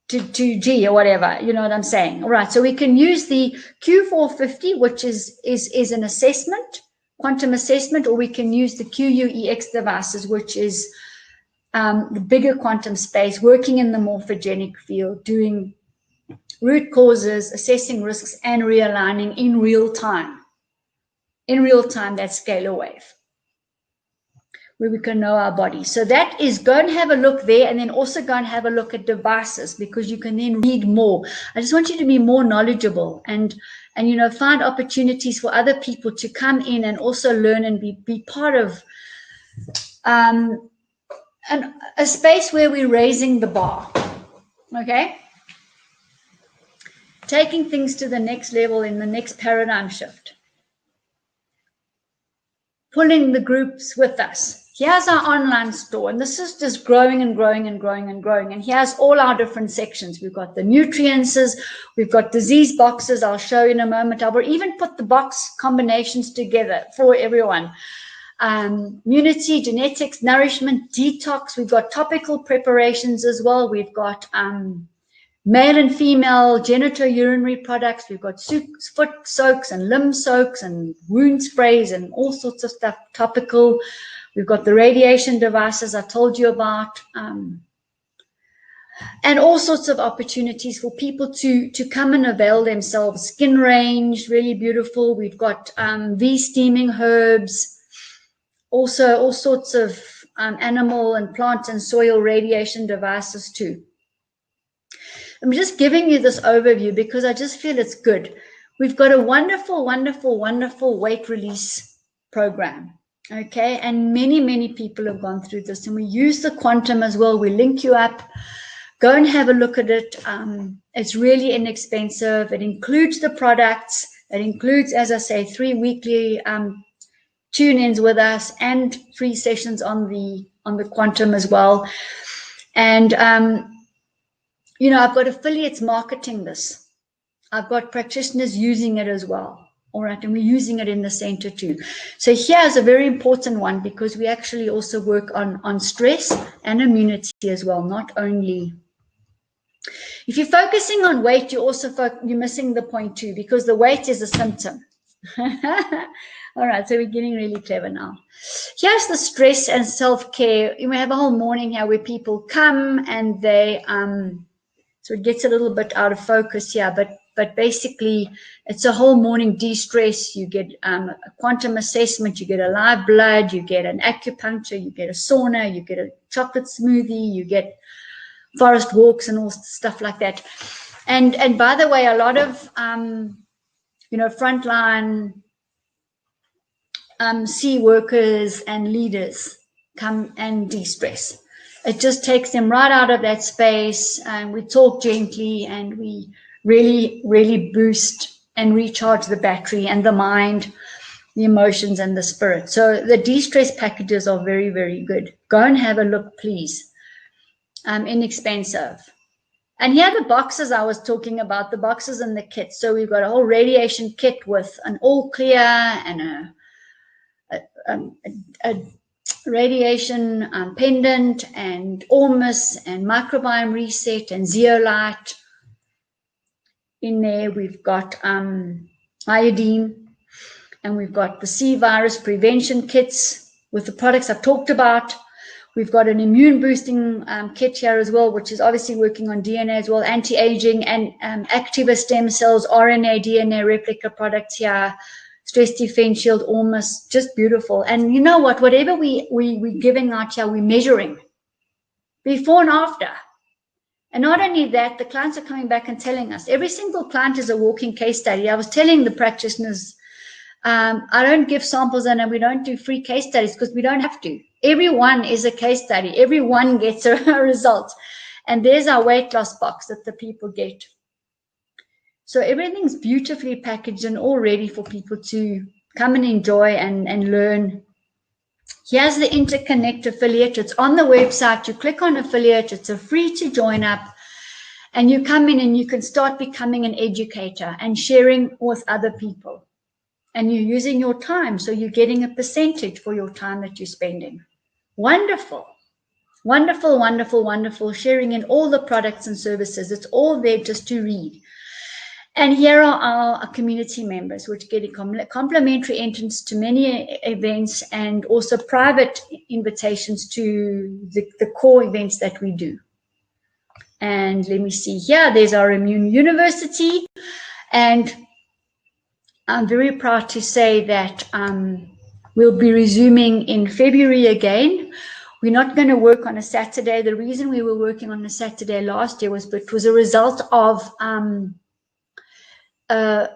to G or whatever, you know what I'm saying? All right, so we can use the Q450, which is an assessment, quantum assessment, or we can use the QUEX devices, which is the bigger quantum space, working in the morphogenic field, doing root causes, assessing risks, and realigning in real time. In real time, that scalar wave, where we can know our body. So that is, go and have a look there, and then also go and have a look at devices, because you can then read more. I just want you to be more knowledgeable and find opportunities for other people to come in and also learn and be part of a space where we're raising the bar, okay? Taking things to the next level in the next paradigm shift. Pulling the groups with us. Here's our online store, and this is just growing and growing and growing and growing. And here's all our different sections. We've got the nutrients, we've got disease boxes. I'll show you in a moment. I will even put the box combinations together for everyone. Immunity, genetics, nourishment, detox. We've got topical preparations as well. We've got male and female genitourinary products. We've got foot soaks and limb soaks and wound sprays and all sorts of stuff, topical. We've got the radiation devices I told you about, and all sorts of opportunities for people to come and avail themselves. Skin range, really beautiful. We've got steaming herbs, also all sorts of animal and plant and soil radiation devices too. I'm just giving you this overview because I just feel it's good. We've got a wonderful, wonderful, wonderful weight release program, okay? And many, many people have gone through this, and we use the quantum as well. We link you up. Go and have a look at it. It's really inexpensive. It includes the products. It includes, as I say, 3 weekly tune-ins with us and 3 sessions on the quantum as well. And I've got affiliates marketing this. I've got practitioners using it as well. All right, and we're using it in the center too. So here's a very important one, because we actually also work on stress and immunity as well, not only. If you're focusing on weight, you're missing the point too, because the weight is a symptom. All right, so we're getting really clever now. Here's the stress and self-care. We have a whole morning here where people come and they, so it gets a little bit out of focus here, but but basically it's a whole morning de-stress. You get a quantum assessment, you get a live blood, you get an acupuncture, you get a sauna, you get a chocolate smoothie, you get forest walks and all stuff like that. And by the way, a lot of frontline sea workers and leaders come and de-stress. It just takes them right out of that space, and we talk gently, and we really, really boost and recharge the battery and the mind, the emotions and the spirit. So the de-stress packages are very, very good. Go and have a look, please. Inexpensive. And here are the boxes I was talking about, the boxes and the kits. So we've got a whole radiation kit with an all clear and a radiation pendant and ormus and microbiome reset and zeolite. In there we've got iodine, and we've got the C virus prevention kits with the products I've talked about. We've got an immune boosting kit here as well, which is obviously working on DNA as well, anti-aging and active stem cells, RNA, DNA replica products here, stress defense shield, almost just beautiful. And you know what, whatever we're giving out here, we're measuring before and after. And not only that, the clients are coming back and telling us. Every single client is a walking case study. I was telling the practitioners, I don't give samples and we don't do free case studies because we don't have to. Everyone is a case study. Everyone gets a result. And there's our weight loss box that the people get. So everything's beautifully packaged and all ready for people to come and enjoy and learn. Here's the Interconnect affiliate. It's on the website. You click on affiliate. It's a free to join up. And you come in and you can start becoming an educator and sharing with other people. And you're using your time. So you're getting a percentage for your time that you're spending. Wonderful. Wonderful, wonderful, wonderful. Sharing in all the products and services. It's all there just to read. And here are our community members, which get a complimentary entrance to many events and also private invitations to the core events that we do. And let me see here, there's our Immune University. And I'm very proud to say that we'll be resuming in February again. We're not going to work on a Saturday. The reason we were working on a Saturday last year was a result of a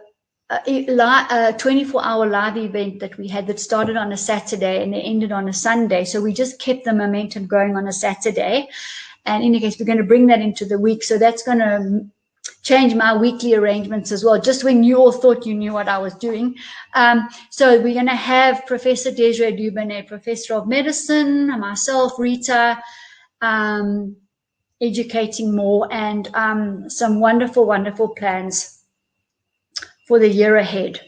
24-hour live event that we had that started on a Saturday and it ended on a Sunday. So we just kept the momentum going on a Saturday. And in any case, we're going to bring that into the week. So that's going to change my weekly arrangements as well, just when you all thought you knew what I was doing. So we're going to have Professor Desiree Dubonnet, Professor of Medicine, myself, Rita, educating more, and some wonderful, wonderful plans for the year ahead.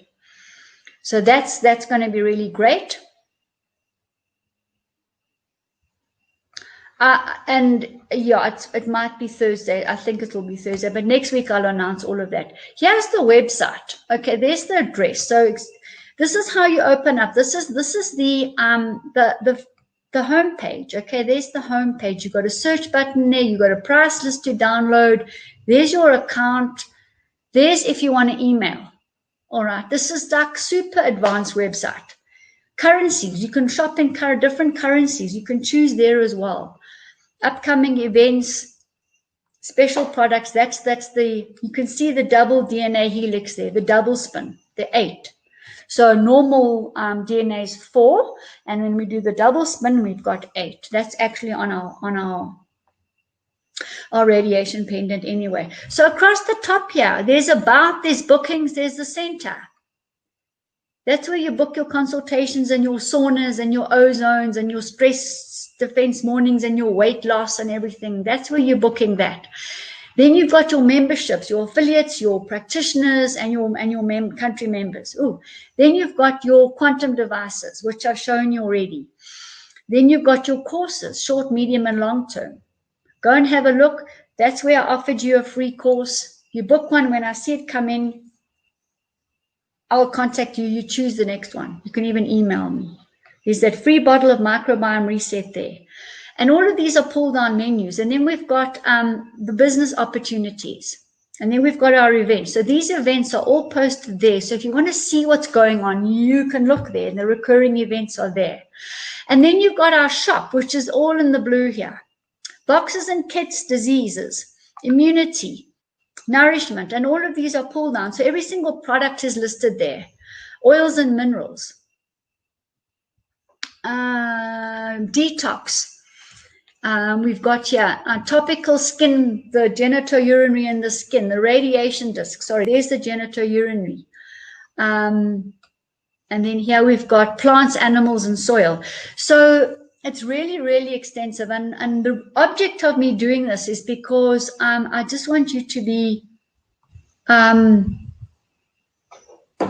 So that's going to be really great. And yeah, it might be Thursday. I think it will be Thursday, but next week I'll announce all of that. Here's the website. Okay, there's the address. So this is how you open up. This is the home page. Okay, there's the home page. You've got a search button there. You've got a price list to download. There's your account. There's if you want to email. All right, this is like super advanced website. Currencies, you can shop in different currencies. You can choose there as well. Upcoming events, special products. That's you can see the double DNA helix there, the double spin, the 8. So normal DNA is 4, and when we do the double spin, we've got 8. That's actually on our radiation pendant anyway. So across the top here, there's about, there's bookings, there's the center. That's where you book your consultations and your saunas and your ozones and your stress defense mornings and your weight loss and everything. That's where you're booking that. Then you've got your memberships, your affiliates, your practitioners, and your country members. Ooh. Then you've got your quantum devices, which I've shown you already. Then you've got your courses, short, medium, and long term. Go and have a look. That's where I offered you a free course. You book one. When I see it come in, I will contact you. You choose the next one. You can even email me. There's that free bottle of microbiome reset there. And all of these are pull down menus. And then we've got the business opportunities. And then we've got our events. So these events are all posted there. So if you want to see what's going on, you can look there, and the recurring events are there. And then you've got our shop, which is all in the blue here. Boxes and kits, diseases, immunity, nourishment, and all of these are pulled down. So every single product is listed there. Oils and minerals, detox. We've got here topical skin, the genitourinary and the skin, the radiation disc. Sorry, there's the genitourinary. And then here we've got plants, animals, and soil. So it's really, really extensive. And the object of me doing this is because I just want you to be,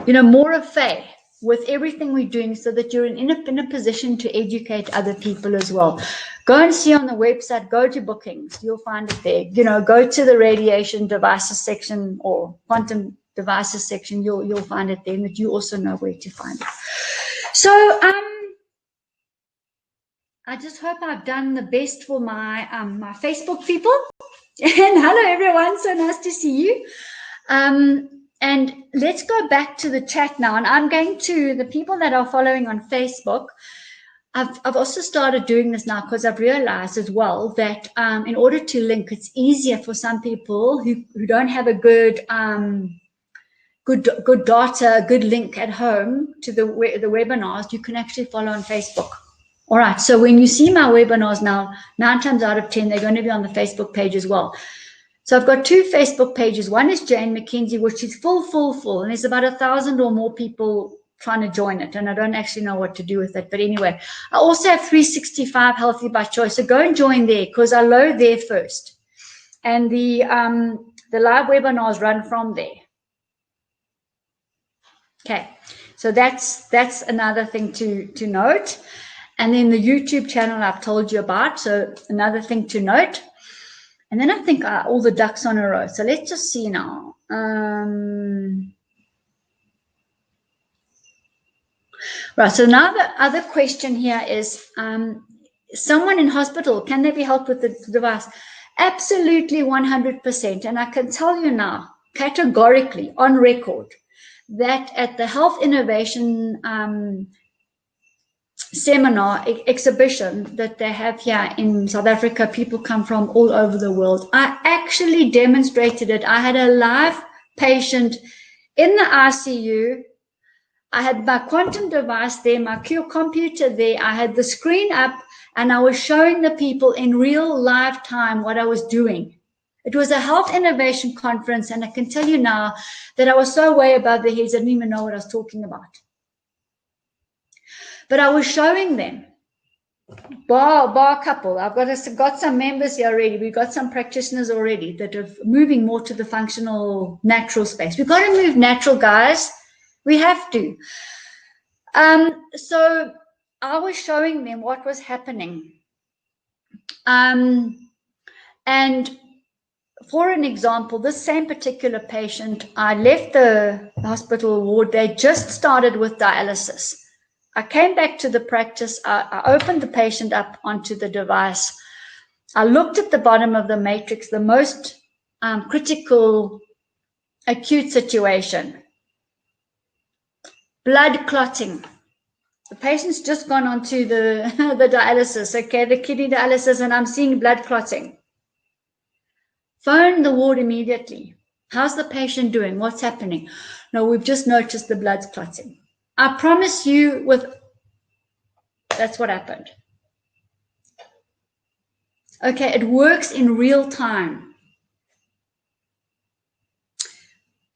more au fait with everything we're doing, so that you're in a position to educate other people as well. Go and see on the website, go to bookings, you'll find it there. Go to the radiation devices section or quantum devices section, you'll find it there, and that you also know where to find it. So I just hope I've done the best for my my Facebook people. And hello everyone, so nice to see you. And let's go back to the chat now. And I'm going to, the people that are following on Facebook, I've also started doing this now because I've realized as well that in order to link, it's easier for some people who don't have a good data, good link at home to the webinars. You can actually follow on Facebook. All right. So when you see my webinars now, 9 times out of 10, they're going to be on the Facebook page as well. So I've got 2 Facebook pages. One is Jane McKenzie, which is full, and there's about 1,000 or more people trying to join it, and I don't actually know what to do with it. But anyway, I also have 365 Healthy by Choice. So go and join there, because I load there first, and the live webinars run from there. Okay, so that's another thing to note. And then the YouTube channel I've told you about. So another thing to note. And then I think all the ducks on a row. So let's just see now. Right, so now the other question here is, someone in hospital, can they be helped with the device? Absolutely, 100%. And I can tell you now, categorically, on record, that at the Health Innovation seminar exhibition that they have here in South Africa, people come from all over the world. I actually demonstrated it. I had a live patient in the ICU. I had my quantum device there, my computer there. I had the screen up, and I was showing the people in real live time what I was doing. It was a health innovation conference, and I can tell you now that I was so way above their heads, I didn't even know what I was talking about. But I was showing them, bar couple. I've got some members here already. We've got some practitioners already that are moving more to the functional, natural space. We've got to move natural, guys. We have to. So I was showing them what was happening. And for an example, this same particular patient, I left the hospital ward. They just started with dialysis. I came back to the practice. I opened the patient up onto the device. I looked at the bottom of the matrix, the most critical, acute situation. Blood clotting. The patient's just gone onto the dialysis, okay, the kidney dialysis, and I'm seeing blood clotting. Phone the ward immediately. How's the patient doing? What's happening? No, we've just noticed the blood's clotting. I promise you, that's what happened. Okay, it works in real time.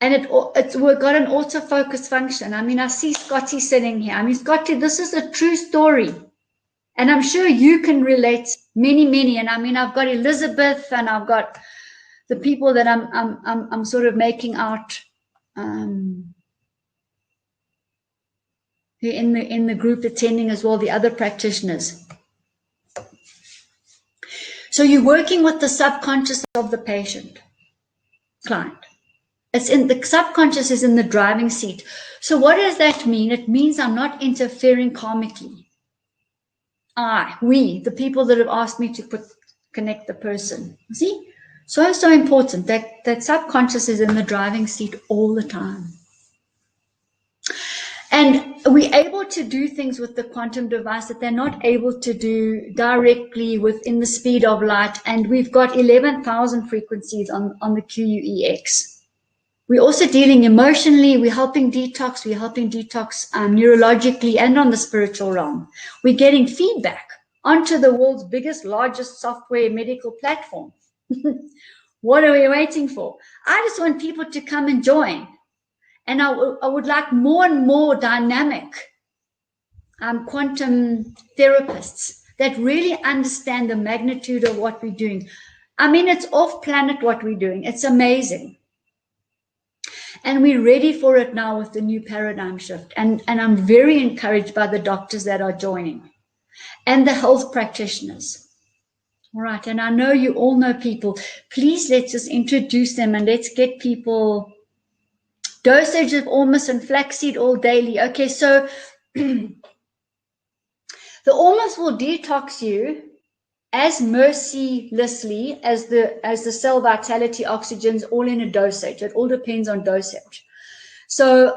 And it's got an autofocus function. I mean, I see Scotty sitting here. I mean, Scotty, this is a true story. And I'm sure you can relate many. And I mean, I've got Elizabeth, and I've got the people that I'm sort of making out in the group attending as well, the other practitioners. So you're working with the subconscious of the client. It's in the subconscious is in the driving seat. So what does that mean? It means I'm not interfering karmically. We, the people that have asked me to connect the person. See? So important that subconscious is in the driving seat all the time. And we're able to do things with the quantum device that they're not able to do directly within the speed of light. And we've got 11,000 frequencies on the QUEX. We're also dealing emotionally. We're helping detox. We're helping detox neurologically and on the spiritual realm. We're getting feedback onto the world's biggest, largest software medical platform. What are we waiting for? I just want people to come and join. And I would like more and more dynamic quantum therapists that really understand the magnitude of what we're doing. I mean, it's off planet what we're doing. It's amazing. And we're ready for it now with the new paradigm shift. And I'm very encouraged by the doctors that are joining and the health practitioners. All right. And I know you all know people. Please let's just introduce them and let's get people. Dosage of ormus and flaxseed oil daily. Okay, so the ormus will detox you as mercilessly as the cell vitality oxygens, all in a dosage. It all depends on dosage. So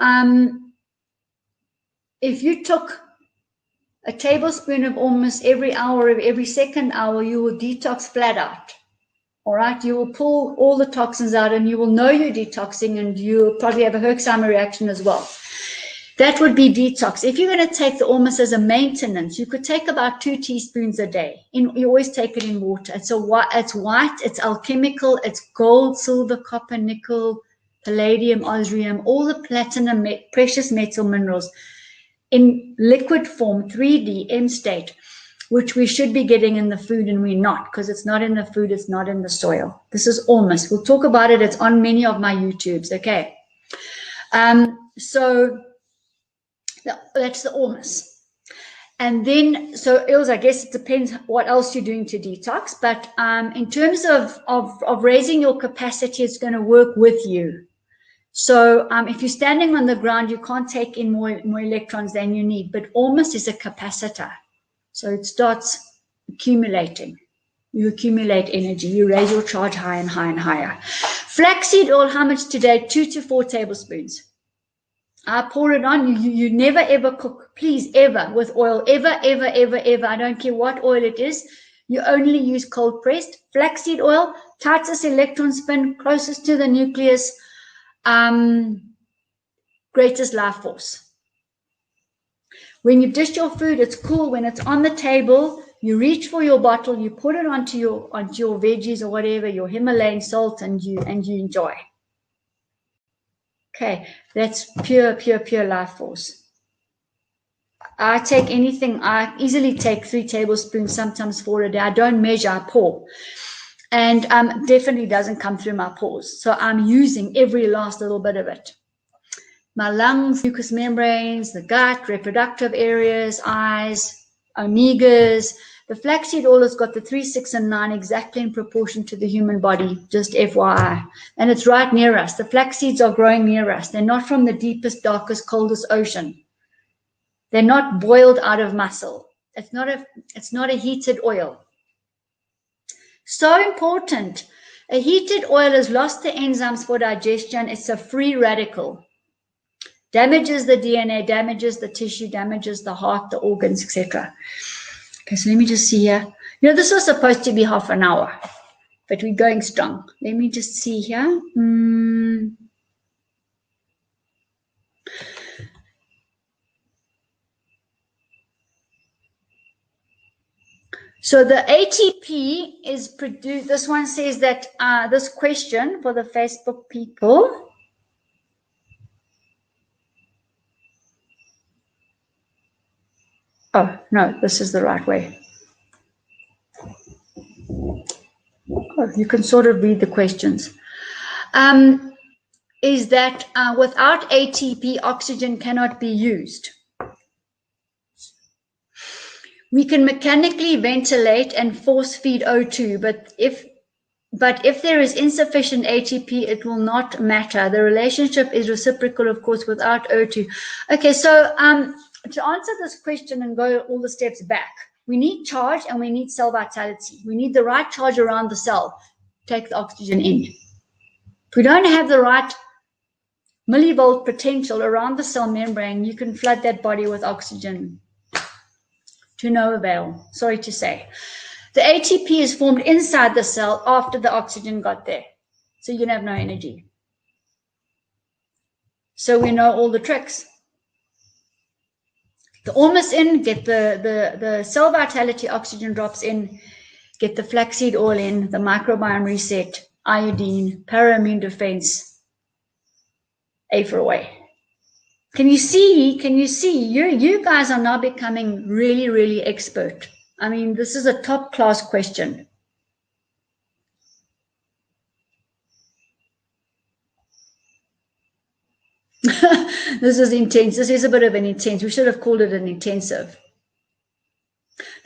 if you took a tablespoon of ormus every hour, every second hour, you will detox flat out. All right, you will pull all the toxins out and you will know you're detoxing, and you'll probably have a Herxheimer reaction as well. That would be detox. If you're going to take the ormus as a maintenance, you could take about 2 teaspoons a day. You always take it in water. It's white, it's alchemical, it's gold, silver, copper, nickel, palladium, osmium, all the platinum, precious metal minerals in liquid form, 3D, M state, which we should be getting in the food, and we're not, because it's not in the food, it's not in the soil. This is ormus. We'll talk about it. It's on many of my YouTubes, okay? So that's the ormus. And then, so Ilse, I guess it depends what else you're doing to detox, but in terms of raising your capacity, it's going to work with you. So if you're standing on the ground, you can't take in more electrons than you need, but ormus is a capacitor. So it starts accumulating. You accumulate energy. You raise your charge higher and higher and higher. Flaxseed oil, how much today? 2 to 4 tablespoons. I pour it on. You never, ever cook, please, ever, with oil. Ever, ever, ever, ever. I don't care what oil it is. You only use cold pressed. Flaxseed oil, tightest electron spin, closest to the nucleus, greatest life force. When you've dished your food, it's cool. When it's on the table, you reach for your bottle, you put it onto your veggies or whatever, your Himalayan salt, and you enjoy. Okay, that's pure life force. I take anything. I easily take 3 tablespoons, sometimes 4 a day. I don't measure, I pour. And definitely doesn't come through my pores. So I'm using every last little bit of it. My lungs, mucous membranes, the gut, reproductive areas, eyes, omegas. The flaxseed oil has got the 3, 6, and 9 exactly in proportion to the human body, just FYI. And it's right near us. The flax seeds are growing near us. They're not from the deepest, darkest, coldest ocean. They're not boiled out of muscle. It's not a heated oil. So important. A heated oil has lost the enzymes for digestion. It's a free radical. Damages the DNA, damages the tissue, damages the heart, the organs, etc. Okay, so let me just see here. You know, this was supposed to be half an hour, but we're going strong. Let me just see here. So the ATP is produced. This one says that this question for the Facebook people. Oh, no, this is the right way. Oh, you can sort of read the questions. Is that without ATP, oxygen cannot be used. We can mechanically ventilate and force feed O2, but if there is insufficient ATP, it will not matter. The relationship is reciprocal, of course, without O2. Okay, so to answer this question and go all the steps back, we need charge and we need cell vitality. We need the right charge around the cell. take the oxygen in. If we don't have the right millivolt potential around the cell membrane, you can flood that body with oxygen to no avail, sorry to say. The ATP is formed inside the cell after the oxygen got there. So you can have no energy. So we know all the tricks. The ormus in, get the cell vitality oxygen drops in, get the flaxseed oil in, the microbiome reset, iodine, para-immune defense, for away. Can you see, you guys are now becoming really, really expert. I mean, this is a top class question. This is intense. This is a bit of an intense. We should have called it an intensive.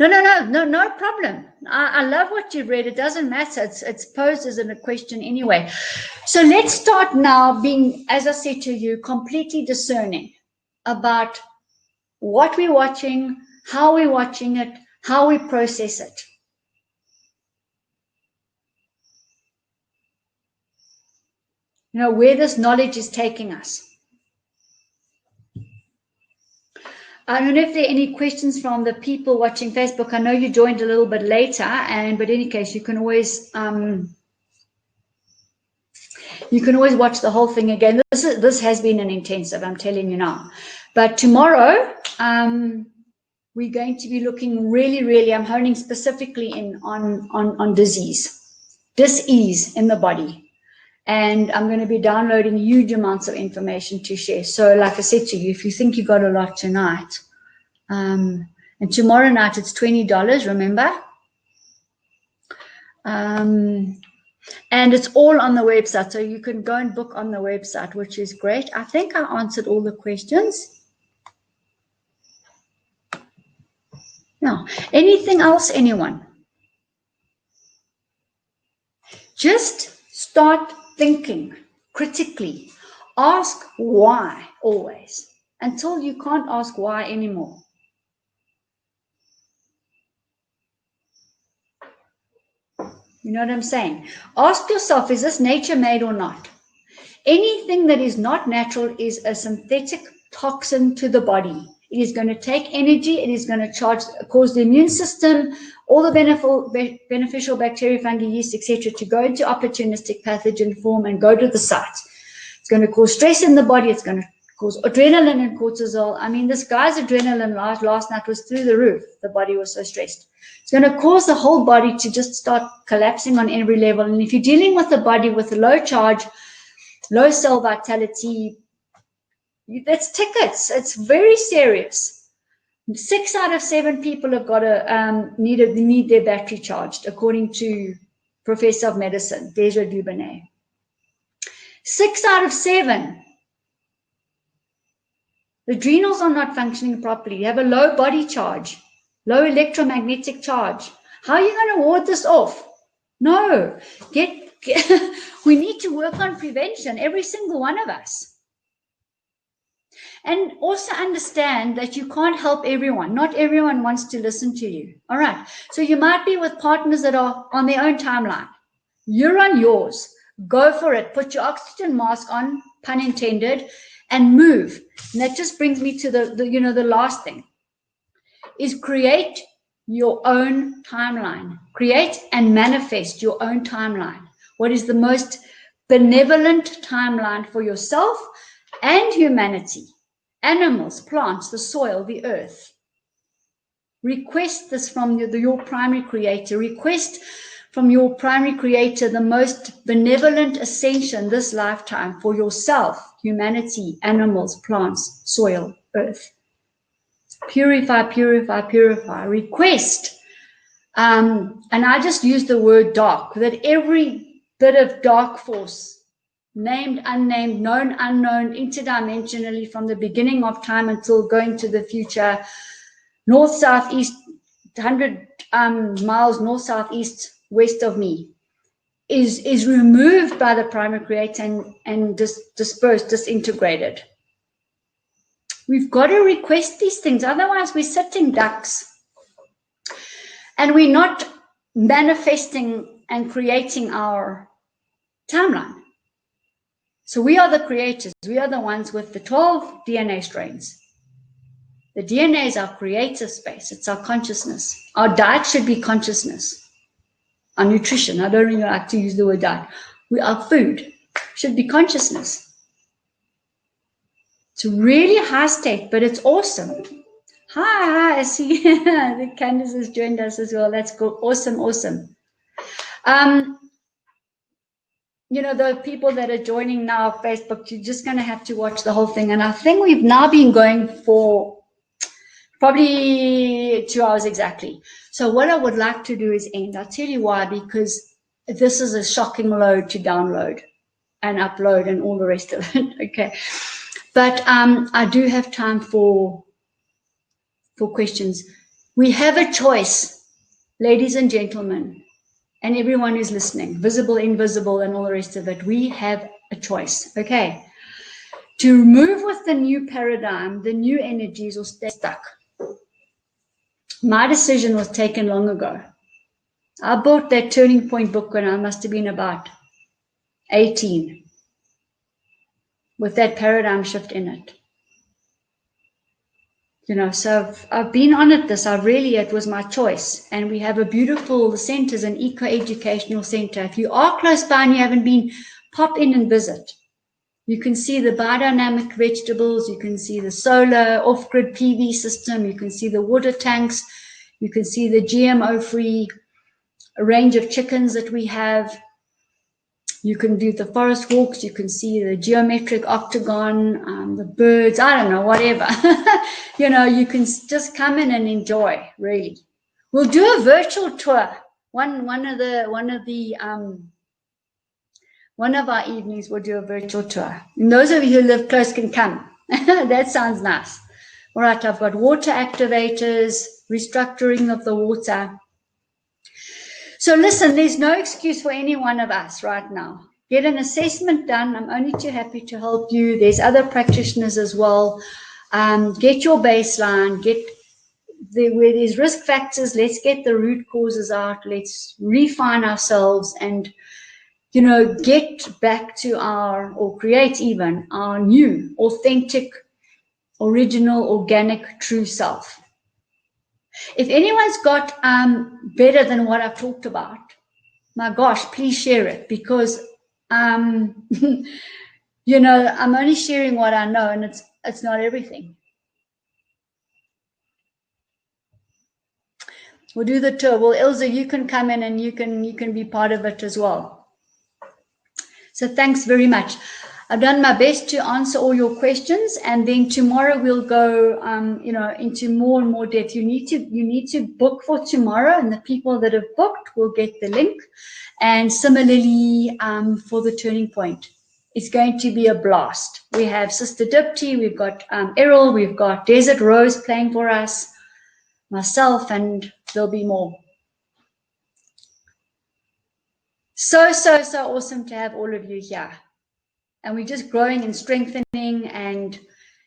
No problem. I love what you read. It doesn't matter. It's posed as a question anyway. So let's start now being, as I said to you, completely discerning about what we're watching, how we're watching it, how we process it. You know, where this knowledge is taking us. I don't know if there are any questions from the people watching Facebook. I know you joined a little bit later, but in any case, you can always watch the whole thing again. This has been an intensive, I'm telling you now. But tomorrow, we're going to be looking really, I'm honing specifically in on dis-ease in the body. And I'm going to be downloading huge amounts of information to share. So like I said to you, if you think you got a lot tonight, and tomorrow night it's $20, remember? And it's all on the website. So you can go and book on the website, which is great. I think I answered all the questions. Now, anything else, anyone? Just start thinking critically. Ask why always, until you can't ask why anymore. You know what I'm saying? Ask yourself, is this nature made or not? Anything that is not natural is a synthetic toxin to the body. It is going to take energy. It is going to cause the immune system, all the beneficial bacteria, fungi, yeast, etc., to go into opportunistic pathogen form and go to the site. It's going to cause stress in the body. It's going to cause adrenaline and cortisol. I mean, this guy's adrenaline last night was through the roof. The body was so stressed. It's going to cause the whole body to just start collapsing on every level. And if you're dealing with a body with a low charge, low cell vitality, that's tickets. It's very serious. 6 out of 7 people have got to need their battery charged, according to Professor of Medicine, Deja Dubonnet. 6 out of 7. The adrenals are not functioning properly. You have a low body charge, low electromagnetic charge. How are you going to ward this off? No. We need to work on prevention, every single one of us. And also understand that you can't help everyone. Not everyone wants to listen to you. All right. So you might be with partners that are on their own timeline. You're on yours. Go for it. Put your oxygen mask on, pun intended, and move. And that just brings me to the last thing is create your own timeline. Create and manifest your own timeline. What is the most benevolent timeline for yourself and humanity? Animals, plants, the soil, the earth. Request this from your primary creator. Request from your primary creator the most benevolent ascension this lifetime for yourself, humanity, animals, plants, soil, earth. Purify, purify, purify. Request. And I just use the word dark, that every bit of dark force, named, unnamed, known, unknown, interdimensionally from the beginning of time until going to the future, north, south, east, 100 miles north, south, east, west of me, is removed by the primary creator and dispersed, disintegrated. We've got to request these things. Otherwise, we're sitting ducks and we're not manifesting and creating our timeline. So we are the creators. We are the ones with the 12 DNA strains. The DNA is our creative space. It's our consciousness. Our diet should be consciousness. Our nutrition, I don't really like to use the word diet. Our food should be consciousness. It's really high state, but it's awesome. Hi, I see the Candace has joined us as well. That's cool. Awesome, awesome. You know, the people that are joining now on Facebook, you're just going to have to watch the whole thing. And I think we've now been going for probably 2 hours exactly. So what I would like to do is end. I'll tell you why, because this is a shocking load to download and upload and all the rest of it. Okay. But I do have time for questions. We have a choice, ladies and gentlemen, and everyone who's listening, visible, invisible, and all the rest of it. We have a choice, okay? To move with the new paradigm, the new energies, or stay stuck. My decision was taken long ago. I bought that Turning Point book when I must have been about 18, with that paradigm shift in it. You know, so I've been on it. It was my choice. And we have a beautiful center, an eco-educational center. If you are close by and you haven't been, pop in and visit. You can see the biodynamic vegetables. You can see the solar off-grid PV system. You can see the water tanks. You can see the GMO-free range of chickens that we have. You can do the forest walks. You can see the geometric octagon, the birds. I don't know, whatever. You know, you can just come in and enjoy. Really, we'll do a virtual tour. One of our evenings we'll do a virtual tour. And those of you who live close can come. That sounds nice. All right, I've got water activators, restructuring of the water. So listen, there's no excuse for any one of us right now. Get an assessment done. I'm only too happy to help you. There's other practitioners as well. Get your baseline. Where there's risk factors, let's get the root causes out. Let's refine ourselves and, you know, get back to create even our new, authentic, original, organic, true self. If anyone's got better than what I've talked about, my gosh, please share it, because you know, I'm only sharing what I know, and it's not everything. We'll do the tour. Well, Ilse, you can come in and you can be part of it as well. So thanks very much. I've done my best to answer all your questions, and then tomorrow we'll go, you know, into more and more depth. You need to book for tomorrow, and the people that have booked will get the link. And similarly, for the Turning Point, it's going to be a blast. We have Sister Dipti, we've got Errol, we've got Desert Rose playing for us, myself, and there'll be more. So awesome to have all of you here. And we're just growing and strengthening, and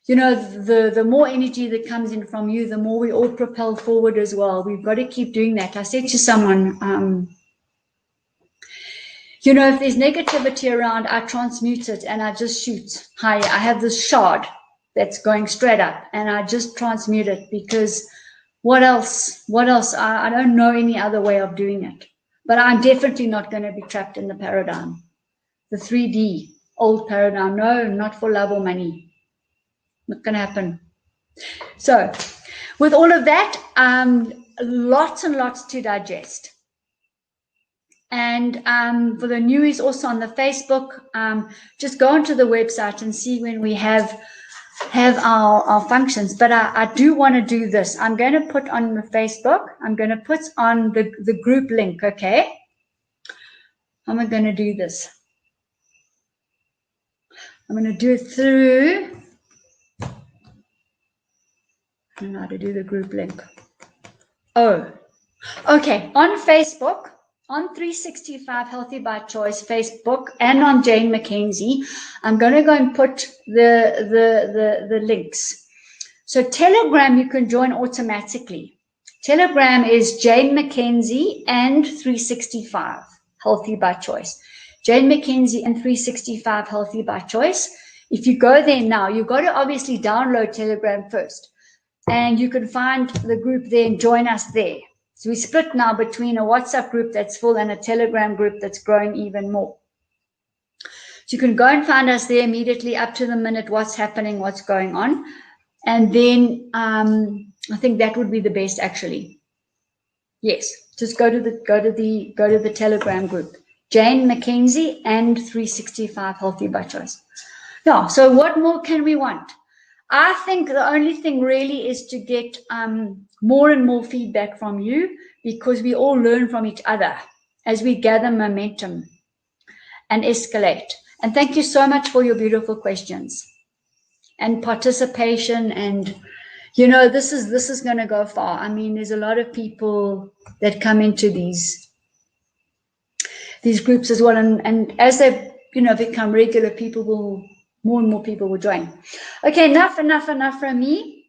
you know, the more energy that comes in from you, the more we all propel forward as well. We've got to keep doing that. I said to someone, you know, if there's negativity around, I transmute it and I just shoot higher. I have this shard that's going straight up, and I just transmute it, because what else? I don't know any other way of doing it. But I'm definitely not going to be trapped in the paradigm, the 3D. Old paradigm. No, not for love or money. Not going to happen. So with all of that, lots and lots to digest. And for the newies also on the Facebook, just go onto the website and see when we have our functions. But I do want to do this. I'm going to put on the Facebook, I'm going to put on the group link, okay? How am I going to do this? I'm going to do it through, I don't know how to do the group link. Oh, okay. On Facebook, on 365 Healthy by Choice Facebook, and on Jane McKenzie, I'm going to go and put the links. So Telegram, you can join automatically. Telegram is Jane McKenzie and 365 Healthy by Choice. Jane McKenzie and 365 Healthy by Choice. If you go there now, you've got to obviously download Telegram first. And you can find the group there and join us there. So we split now between a WhatsApp group that's full and a Telegram group that's growing even more. So you can go and find us there immediately, up to the minute, what's happening, what's going on. And then I think that would be the best, actually. Yes, just go to the Telegram group. Jane McKenzie and 365 Healthy by Choice. Yeah, so what more can we want? I think the only thing really is to get more and more feedback from you, because we all learn from each other as we gather momentum and escalate. And thank you so much for your beautiful questions and participation. And, you know, this is going to go far. I mean, there's a lot of people that come into these groups as well. And as they, you know, become regular, more and more people will join. Okay, enough from me.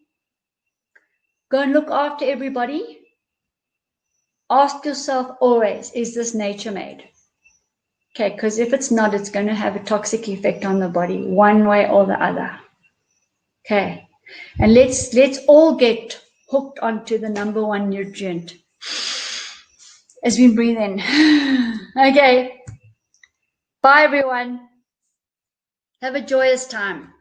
Go and look after everybody. Ask yourself always, is this nature made? Okay, because if it's not, it's going to have a toxic effect on the body, one way or the other. Okay, and let's all get hooked onto the number one nutrient as we breathe in. Okay, bye everyone. Have a joyous time.